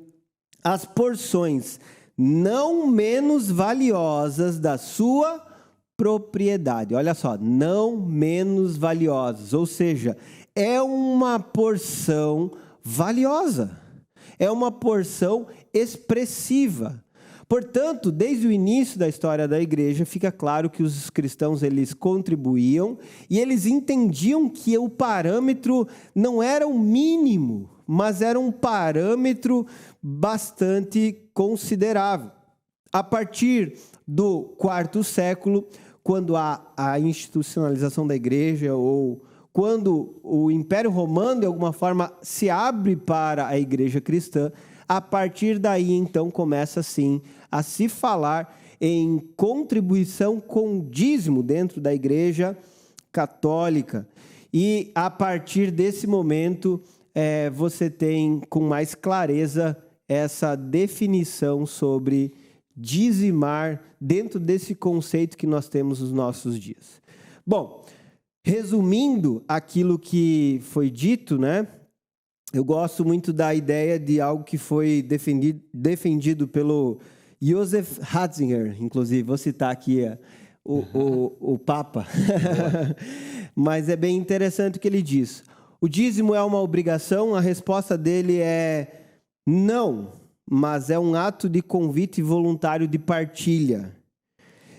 as porções não menos valiosas da sua propriedade. Olha só, não menos valiosas, ou seja, é uma porção valiosa, é uma porção expressiva. Portanto, desde o início da história da igreja, fica claro que os cristãos eles contribuíam e eles entendiam que o parâmetro não era o mínimo, mas era um parâmetro bastante considerável. A partir do quarto século, quando há a institucionalização da igreja, ou quando o Império Romano, de alguma forma, se abre para a igreja cristã, a partir daí, então, começa, sim, a se falar em contribuição com dízimo dentro da igreja católica. E, a partir desse momento, você tem com mais clareza essa definição sobre dizimar dentro desse conceito que nós temos nos nossos dias. Bom, resumindo aquilo que foi dito, né? Eu gosto muito da ideia de algo que foi defendido pelo Joseph Ratzinger, inclusive, vou citar aqui o Papa, mas é bem interessante o que ele diz. O dízimo é uma obrigação? A resposta dele é não, mas é um ato de convite voluntário de partilha.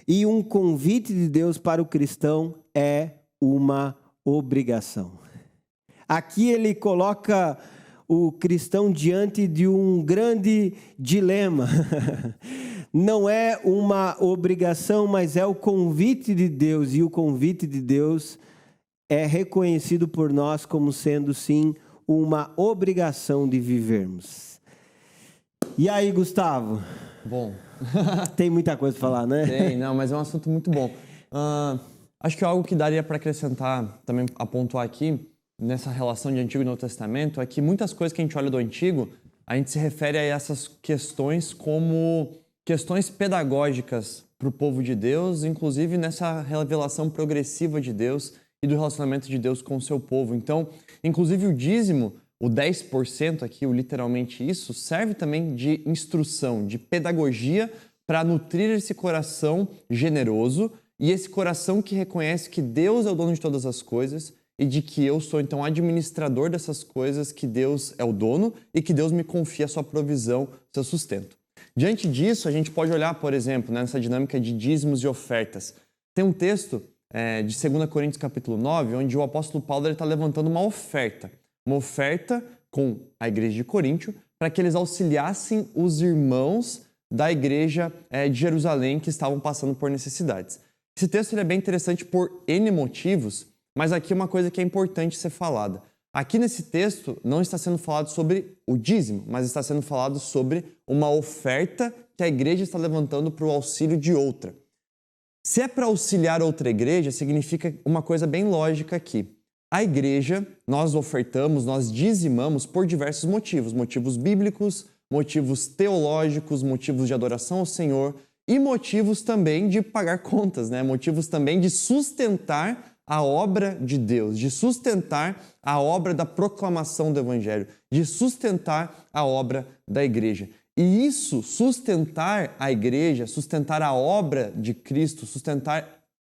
E um convite de Deus para o cristão é uma obrigação. Aqui ele coloca o cristão diante de um grande dilema. Não é uma obrigação, mas é o convite de Deus. E o convite de Deus é reconhecido por nós como sendo, sim, uma obrigação de vivermos. E aí, Gustavo? Bom. Tem muita coisa para falar, né? Tem, não, mas é um assunto muito bom. Acho que algo que daria para acrescentar, também a pontuar aqui, nessa relação de Antigo e Novo Testamento, é que muitas coisas que a gente olha do Antigo, a gente se refere a essas questões como questões pedagógicas para o povo de Deus, inclusive nessa revelação progressiva de Deus e do relacionamento de Deus com o seu povo. Então, inclusive o dízimo, o 10% aqui, o literalmente isso, serve também de instrução, de pedagogia para nutrir esse coração generoso e esse coração que reconhece que Deus é o dono de todas as coisas e de que eu sou, então, administrador dessas coisas, que Deus é o dono e que Deus me confia a sua provisão, seu sustento. Diante disso, a gente pode olhar, por exemplo, nessa dinâmica de dízimos e ofertas. Tem um texto de 2 Coríntios capítulo 9, onde o apóstolo Paulo está levantando uma oferta com a igreja de Coríntio, para que eles auxiliassem os irmãos da igreja de Jerusalém que estavam passando por necessidades. Esse texto ele é bem interessante por N motivos, mas aqui uma coisa que é importante ser falada. Aqui nesse texto não está sendo falado sobre o dízimo, mas está sendo falado sobre uma oferta que a igreja está levantando para o auxílio de outra. Se é para auxiliar outra igreja, significa uma coisa bem lógica aqui. A igreja, nós ofertamos, nós dizimamos por diversos motivos. Motivos bíblicos, motivos teológicos, motivos de adoração ao Senhor e motivos também de pagar contas, né? Motivos também de sustentar a obra de Deus, de sustentar a obra da proclamação do Evangelho, de sustentar a obra da igreja. E isso, sustentar a igreja, sustentar a obra de Cristo, sustentar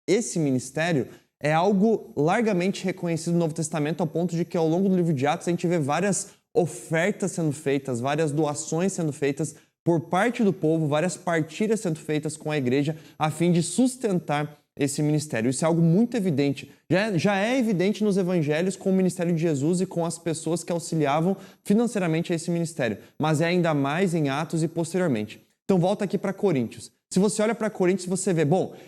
esse ministério, é algo largamente reconhecido no Novo Testamento, ao ponto de que ao longo do livro de Atos a gente vê várias ofertas sendo feitas, várias doações sendo feitas por parte do povo, várias partilhas sendo feitas com a igreja a fim de sustentar esse ministério. Isso é algo muito evidente. Já é evidente nos evangelhos com o ministério de Jesus e com as pessoas que auxiliavam financeiramente a esse ministério, mas é ainda mais em Atos e posteriormente. Então volta aqui para Coríntios. Se você olha para Coríntios, você vê,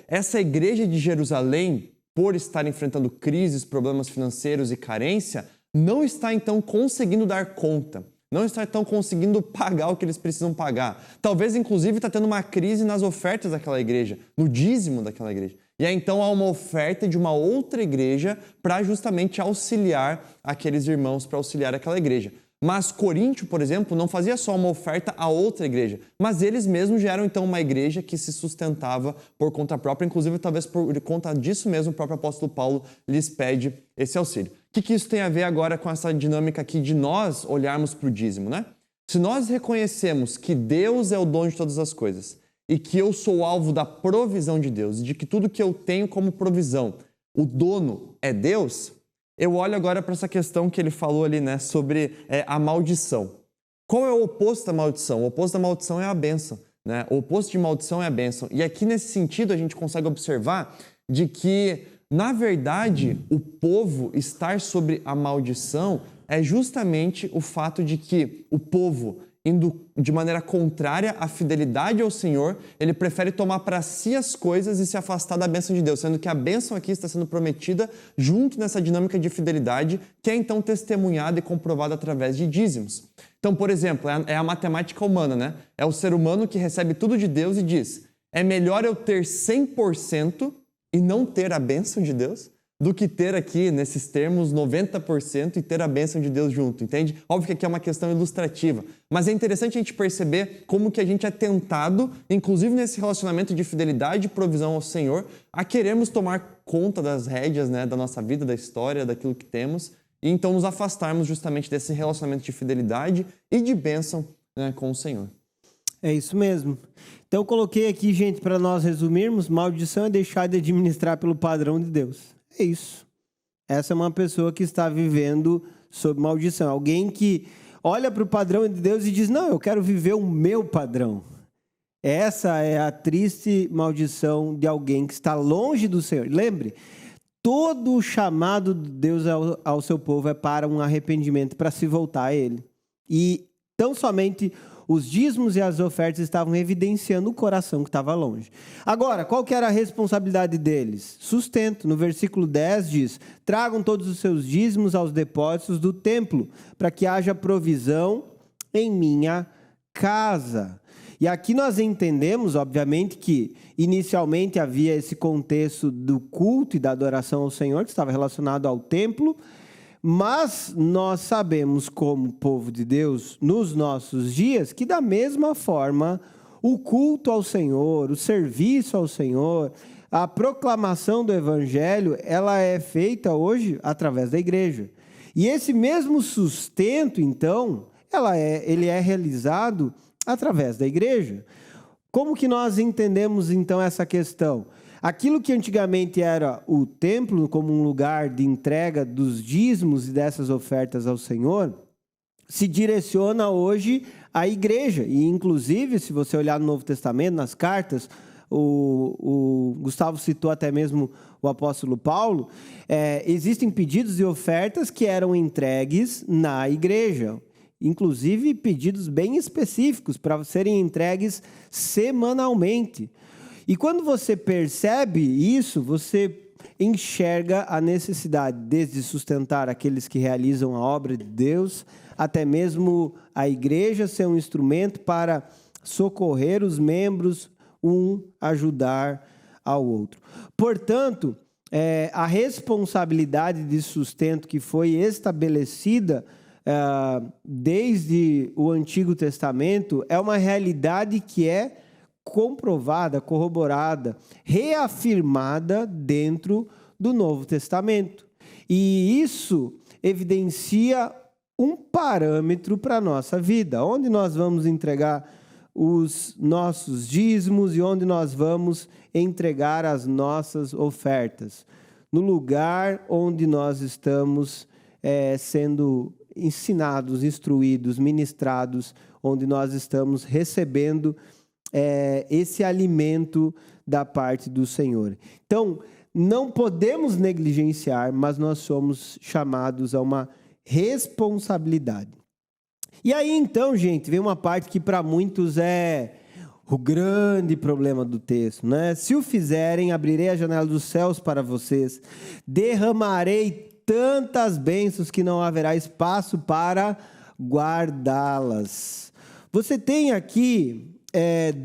essa igreja de Jerusalém, por estar enfrentando crises, problemas financeiros e carência, não está então conseguindo dar conta. Não está então conseguindo pagar o que eles precisam pagar. Talvez, inclusive, está tendo uma crise nas ofertas daquela igreja, no dízimo daquela igreja. E aí, então, há uma oferta de uma outra igreja para justamente auxiliar aqueles irmãos, para auxiliar aquela igreja. Mas Coríntio, por exemplo, não fazia só uma oferta a outra igreja, mas eles mesmos já eram, então, uma igreja que se sustentava por conta própria. Inclusive, talvez por conta disso mesmo, o próprio apóstolo Paulo lhes pede esse auxílio. O que isso tem a ver agora com essa dinâmica aqui de nós olharmos para o dízimo, né? Se nós reconhecemos que Deus é o dono de todas as coisas e que eu sou alvo da provisão de Deus e de que tudo que eu tenho como provisão, o dono é Deus, eu olho agora para essa questão que ele falou ali, né, sobre a maldição. Qual é o oposto da maldição? O oposto da maldição é a bênção, né? O oposto de maldição é a bênção. E aqui, nesse sentido, a gente consegue observar de que, na verdade, o povo estar sobre a maldição é justamente o fato de que o povo, indo de maneira contrária à fidelidade ao Senhor, ele prefere tomar para si as coisas e se afastar da bênção de Deus, sendo que a bênção aqui está sendo prometida junto nessa dinâmica de fidelidade, que é então testemunhada e comprovada através de dízimos. Então, por exemplo, é a matemática humana, né? É o ser humano que recebe tudo de Deus e diz: é melhor eu ter 100% e não ter a bênção de Deus, do que ter aqui, nesses termos, 90% e ter a bênção de Deus junto, entende? Óbvio que aqui é uma questão ilustrativa, mas é interessante a gente perceber como que a gente é tentado, inclusive nesse relacionamento de fidelidade e provisão ao Senhor, a queremos tomar conta das rédeas, né, da nossa vida, da história, daquilo que temos, e então nos afastarmos justamente desse relacionamento de fidelidade e de bênção, né, com o Senhor. É isso mesmo. Então eu coloquei aqui, gente, para nós resumirmos: maldição é deixar de administrar pelo padrão de Deus. É isso. Essa é uma pessoa que está vivendo sob maldição. Alguém que olha para o padrão de Deus e diz: não, eu quero viver o meu padrão. Essa é a triste maldição de alguém que está longe do Senhor. Lembre, todo o chamado de Deus ao seu povo é para um arrependimento, para se voltar a Ele. E tão somente os dízimos e as ofertas estavam evidenciando o coração que estava longe. Agora, qual que era a responsabilidade deles? Sustento. No versículo 10 diz: tragam todos os seus dízimos aos depósitos do templo, para que haja provisão em minha casa. E aqui nós entendemos, obviamente, que inicialmente havia esse contexto do culto e da adoração ao Senhor, que estava relacionado ao templo, mas nós sabemos, como povo de Deus, nos nossos dias, que da mesma forma o culto ao Senhor, o serviço ao Senhor, a proclamação do Evangelho, ela é feita hoje através da igreja. E esse mesmo sustento, então, ele é realizado através da igreja. Como que nós entendemos então essa questão? Aquilo que antigamente era o templo como um lugar de entrega dos dízimos e dessas ofertas ao Senhor, se direciona hoje à igreja. E inclusive, se você olhar no Novo Testamento, nas cartas, o Gustavo citou até mesmo o apóstolo Paulo, existem pedidos e ofertas que eram entregues na igreja. Inclusive pedidos bem específicos para serem entregues semanalmente. E quando você percebe isso, você enxerga a necessidade desde sustentar aqueles que realizam a obra de Deus, até mesmo a igreja ser um instrumento para socorrer os membros, um ajudar ao outro. Portanto, a responsabilidade de sustento que foi estabelecida desde o Antigo Testamento é uma realidade que é comprovada, corroborada, reafirmada dentro do Novo Testamento. E isso evidencia um parâmetro para a nossa vida, onde nós vamos entregar os nossos dízimos e onde nós vamos entregar as nossas ofertas. No lugar onde nós estamos sendo ensinados, instruídos, ministrados, onde nós estamos recebendo esse alimento da parte do Senhor. Então, não podemos negligenciar, mas nós somos chamados a uma responsabilidade. E aí, então, gente, vem uma parte que para muitos é o grande problema do texto, né? Se o fizerem, abrirei a janela dos céus para vocês, derramarei tantas bênçãos que não haverá espaço para guardá-las. Você tem aqui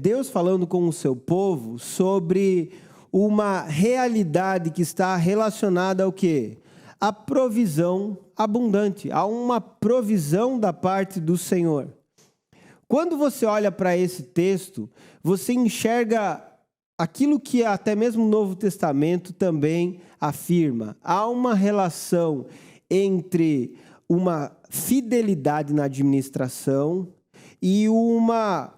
Deus falando com o seu povo sobre uma realidade que está relacionada ao quê? A provisão abundante, a uma provisão da parte do Senhor. Quando você olha para esse texto, você enxerga aquilo que até mesmo o Novo Testamento também afirma. Há uma relação entre uma fidelidade na administração e uma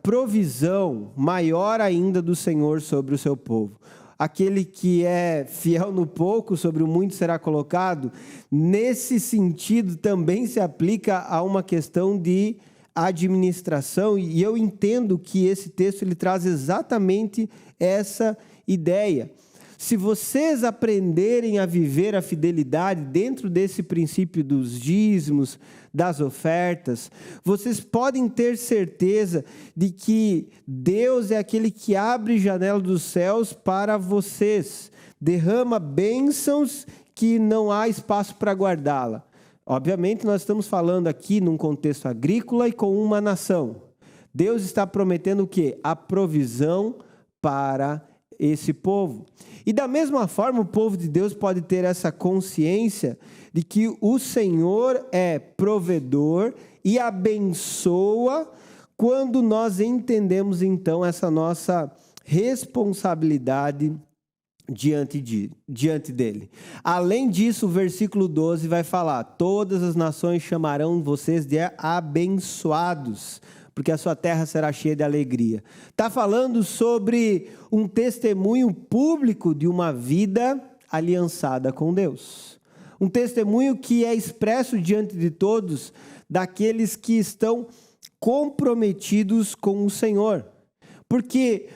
provisão maior ainda do Senhor sobre o seu povo. Aquele que é fiel no pouco, sobre o muito será colocado, nesse sentido também se aplica a uma questão de administração, e eu entendo que esse texto ele traz exatamente essa ideia. Se vocês aprenderem a viver a fidelidade dentro desse princípio dos dízimos, das ofertas, vocês podem ter certeza de que Deus é aquele que abre janela dos céus para vocês, derrama bênçãos que não há espaço para guardá-la. Obviamente, nós estamos falando aqui num contexto agrícola e com uma nação. Deus está prometendo o quê? A provisão para esse povo. E da mesma forma, o povo de Deus pode ter essa consciência de que o Senhor é provedor e abençoa quando nós entendemos, então, essa nossa responsabilidade diante dele. Além disso, o versículo 12 vai falar: todas as nações chamarão vocês de abençoados, porque a sua terra será cheia de alegria. Está falando sobre um testemunho público de uma vida aliançada com Deus. Um testemunho que é expresso diante de todos daqueles que estão comprometidos com o Senhor. Porque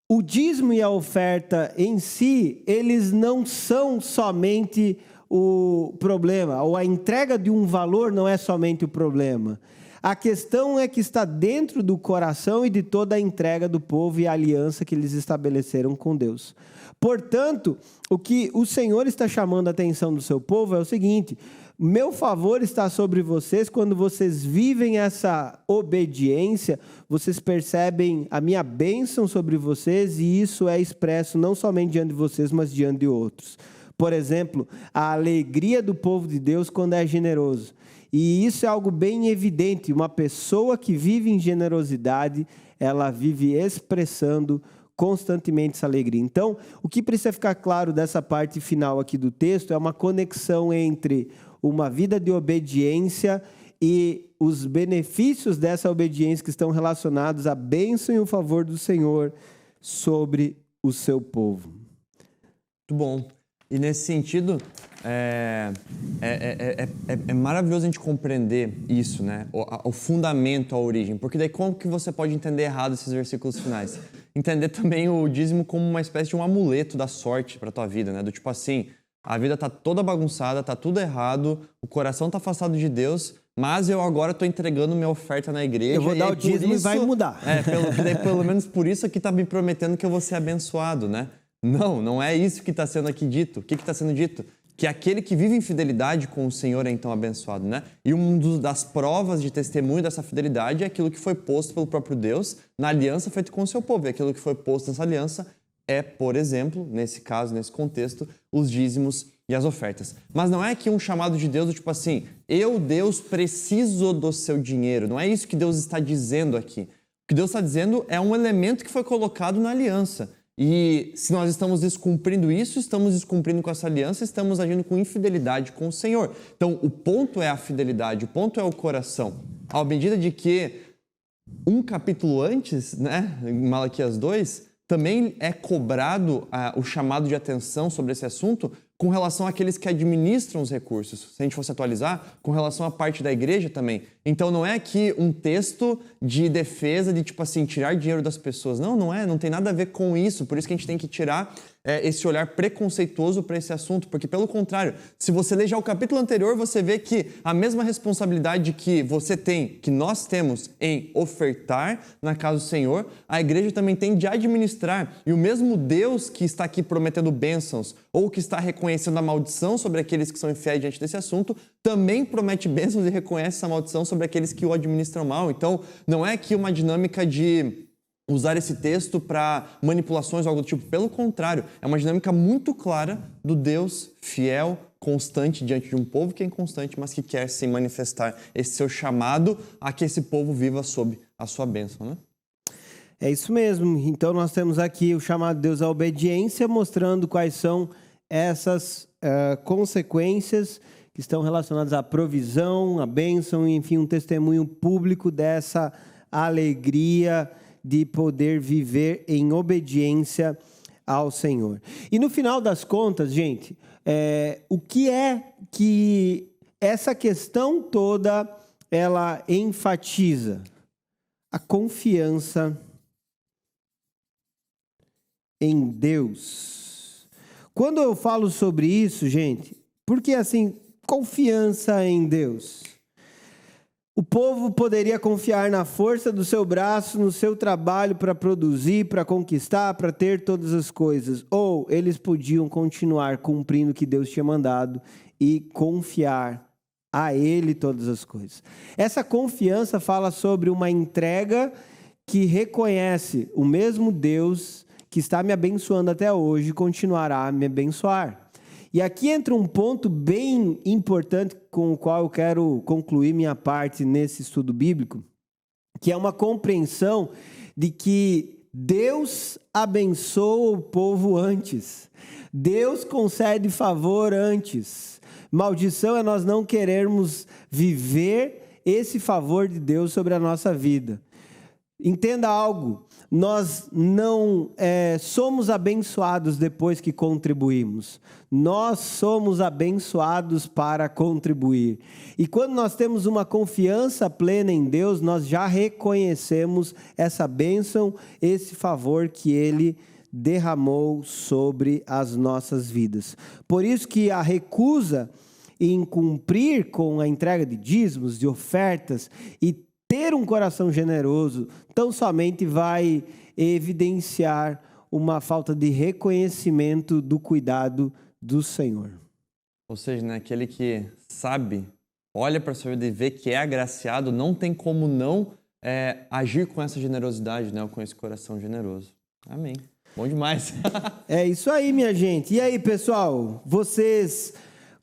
o dízimo e a oferta em si, eles não são somente o problema, ou a entrega de um valor não é somente o problema. A questão é que está dentro do coração e de toda a entrega do povo e a aliança que eles estabeleceram com Deus. Portanto, o que o Senhor está chamando a atenção do seu povo é o seguinte: meu favor está sobre vocês quando vocês vivem essa obediência, vocês percebem a minha bênção sobre vocês, e isso é expresso não somente diante de vocês, mas diante de outros. Por exemplo, a alegria do povo de Deus quando é generoso. E isso é algo bem evidente. Uma pessoa que vive em generosidade, ela vive expressando constantemente essa alegria. Então, o que precisa ficar claro dessa parte final aqui do texto é uma conexão entre uma vida de obediência e os benefícios dessa obediência que estão relacionados à bênção e o favor do Senhor sobre o seu povo. Muito bom. E nesse sentido, é maravilhoso a gente compreender isso, né? O fundamento, a origem. Porque daí como que você pode entender errado esses versículos finais? Entender também o dízimo como uma espécie de um amuleto da sorte para tua vida, né? Do tipo assim, a vida tá toda bagunçada, tá tudo errado, o coração tá afastado de Deus, mas eu agora tô entregando minha oferta na igreja. Eu vou dar o dízimo e vai mudar. Pelo menos por isso aqui tá me prometendo que eu vou ser abençoado, né? Não é isso que está sendo aqui dito. O que está sendo dito? Que aquele que vive em fidelidade com o Senhor é então abençoado, né? E uma das provas de testemunho dessa fidelidade é aquilo que foi posto pelo próprio Deus na aliança feita com o seu povo. E aquilo que foi posto nessa aliança é, por exemplo, nesse caso, nesse contexto, os dízimos e as ofertas. Mas não é aqui um chamado de Deus do tipo assim, eu, Deus, preciso do seu dinheiro. Não é isso que Deus está dizendo aqui. O que Deus está dizendo é um elemento que foi colocado na aliança. E se nós estamos descumprindo isso, estamos descumprindo com essa aliança, estamos agindo com infidelidade com o Senhor. Então, o ponto é a fidelidade, o ponto é o coração. À medida de que um capítulo antes, né, em Malaquias 2, também é cobrado o chamado de atenção sobre esse assunto com relação àqueles que administram os recursos. Se a gente fosse atualizar, com relação à parte da igreja também. Então, não é aqui um texto de defesa de, tipo assim, tirar dinheiro das pessoas. Não tem nada a ver com isso. Por isso que a gente tem que tirar esse olhar preconceituoso para esse assunto. Porque, pelo contrário, se você ler já o capítulo anterior, você vê que a mesma responsabilidade que você tem, que nós temos em ofertar na casa do Senhor, a igreja também tem de administrar. E o mesmo Deus que está aqui prometendo bênçãos, ou que está reconhecendo a maldição sobre aqueles que são infiéis diante desse assunto, também promete bênçãos e reconhece essa maldição sobre aqueles que o administram mal. Então, não é aqui uma dinâmica de usar esse texto para manipulações ou algo do tipo. Pelo contrário, é uma dinâmica muito clara do Deus fiel, constante diante de um povo que é inconstante, mas que quer se manifestar esse seu chamado a que esse povo viva sob a sua bênção, né? É isso mesmo. Então, nós temos aqui o chamado de Deus à obediência, mostrando quais são essas consequências que estão relacionadas à provisão, à bênção, enfim, um testemunho público dessa alegria de poder viver em obediência ao Senhor. E no final das contas, gente, o que é que essa questão toda ela enfatiza? A confiança em Deus. Quando eu falo sobre isso, gente, porque assim, confiança em Deus. O povo poderia confiar na força do seu braço, no seu trabalho para produzir, para conquistar, para ter todas as coisas. Ou eles podiam continuar cumprindo o que Deus tinha mandado e confiar a Ele todas as coisas. Essa confiança fala sobre uma entrega que reconhece o mesmo Deus que está me abençoando até hoje e continuará a me abençoar. E aqui entra um ponto bem importante com o qual eu quero concluir minha parte nesse estudo bíblico, que é uma compreensão de que Deus abençoa o povo antes. Deus concede favor antes. Maldição é nós não querermos viver esse favor de Deus sobre a nossa vida. Entenda algo. Nós não somos abençoados depois que contribuímos. Nós somos abençoados para contribuir. E quando nós temos uma confiança plena em Deus, nós já reconhecemos essa bênção, esse favor que Ele derramou sobre as nossas vidas. Por isso que a recusa em cumprir com a entrega de dízimos, de ofertas e ter um coração generoso, tão somente vai evidenciar uma falta de reconhecimento do cuidado do Senhor. Ou seja, né, aquele que sabe, olha para a sua vida e vê que é agraciado, não tem como não agir com essa generosidade, né, ou com esse coração generoso. Amém. Bom demais. É isso aí, minha gente. E aí, pessoal, vocês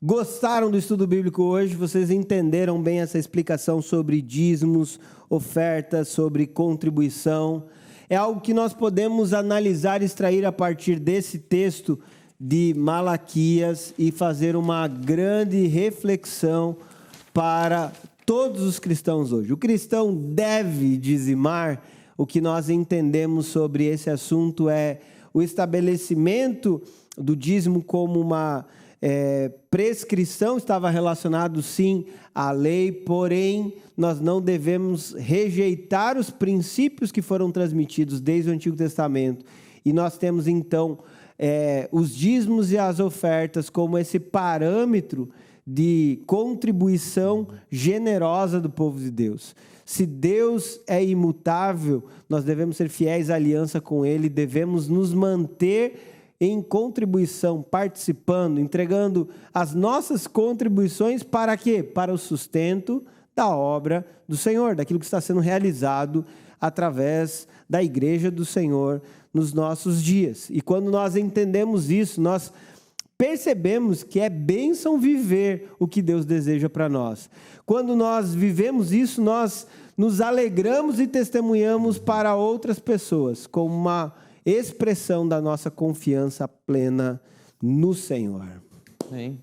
gostaram do estudo bíblico hoje? Vocês entenderam bem essa explicação sobre dízimos, ofertas, sobre contribuição? É algo que nós podemos analisar e extrair a partir desse texto de Malaquias e fazer uma grande reflexão para todos os cristãos hoje. O cristão deve dizimar. O que nós entendemos sobre esse assunto é o estabelecimento do dízimo como uma prescrição, estava relacionado sim à lei, porém nós não devemos rejeitar os princípios que foram transmitidos desde o Antigo Testamento. E nós temos então os dízimos e as ofertas como esse parâmetro de contribuição generosa do povo de Deus. Se Deus é imutável, nós devemos ser fiéis à aliança com Ele, devemos nos manter em contribuição, participando, entregando as nossas contribuições para quê? Para o sustento da obra do Senhor, daquilo que está sendo realizado através da igreja do Senhor nos nossos dias. E quando nós entendemos isso, nós percebemos que é bênção viver o que Deus deseja para nós. Quando nós vivemos isso, nós nos alegramos e testemunhamos para outras pessoas, como uma expressão da nossa confiança plena no Senhor. Hein?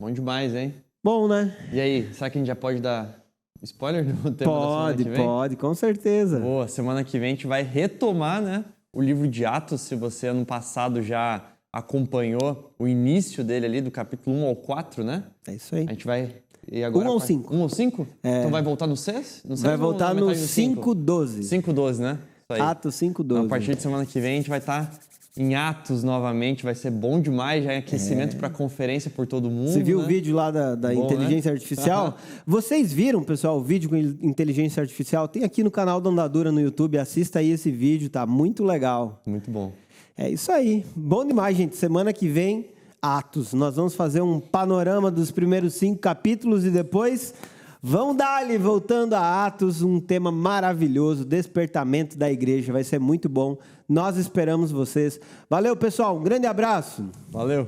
Bom demais, hein? Bom, né? E aí, será que a gente já pode dar spoiler do tema da semana que vem? Pode, com certeza. Boa, semana que vem a gente vai retomar, né, o livro de Atos. Se você ano passado já acompanhou o início dele ali, do capítulo 1 ao 4, né? É isso aí. A gente vai... E agora, 1 ao 5. 1 ao 5? Então vai voltar no 6? Vai voltar no 5:12. 5:12, né? Isso aí. Atos 5:12. Então, a partir de semana que vem a gente vai estar em Atos novamente, vai ser bom demais, já é aquecimento para a conferência por todo mundo. Você viu né? o vídeo lá da Bom, inteligência né? artificial? Vocês viram, pessoal, o vídeo com inteligência artificial? Tem aqui no canal da Andadura no YouTube, assista aí esse vídeo, tá muito legal. Muito bom. É isso aí. Bom demais, gente. Semana que vem, Atos. Nós vamos fazer um panorama dos primeiros 5 capítulos e depois vamos dar-lhe, voltando a Atos, um tema maravilhoso, despertamento da igreja. Vai ser muito bom. Nós esperamos vocês. Valeu, pessoal. Um grande abraço. Valeu.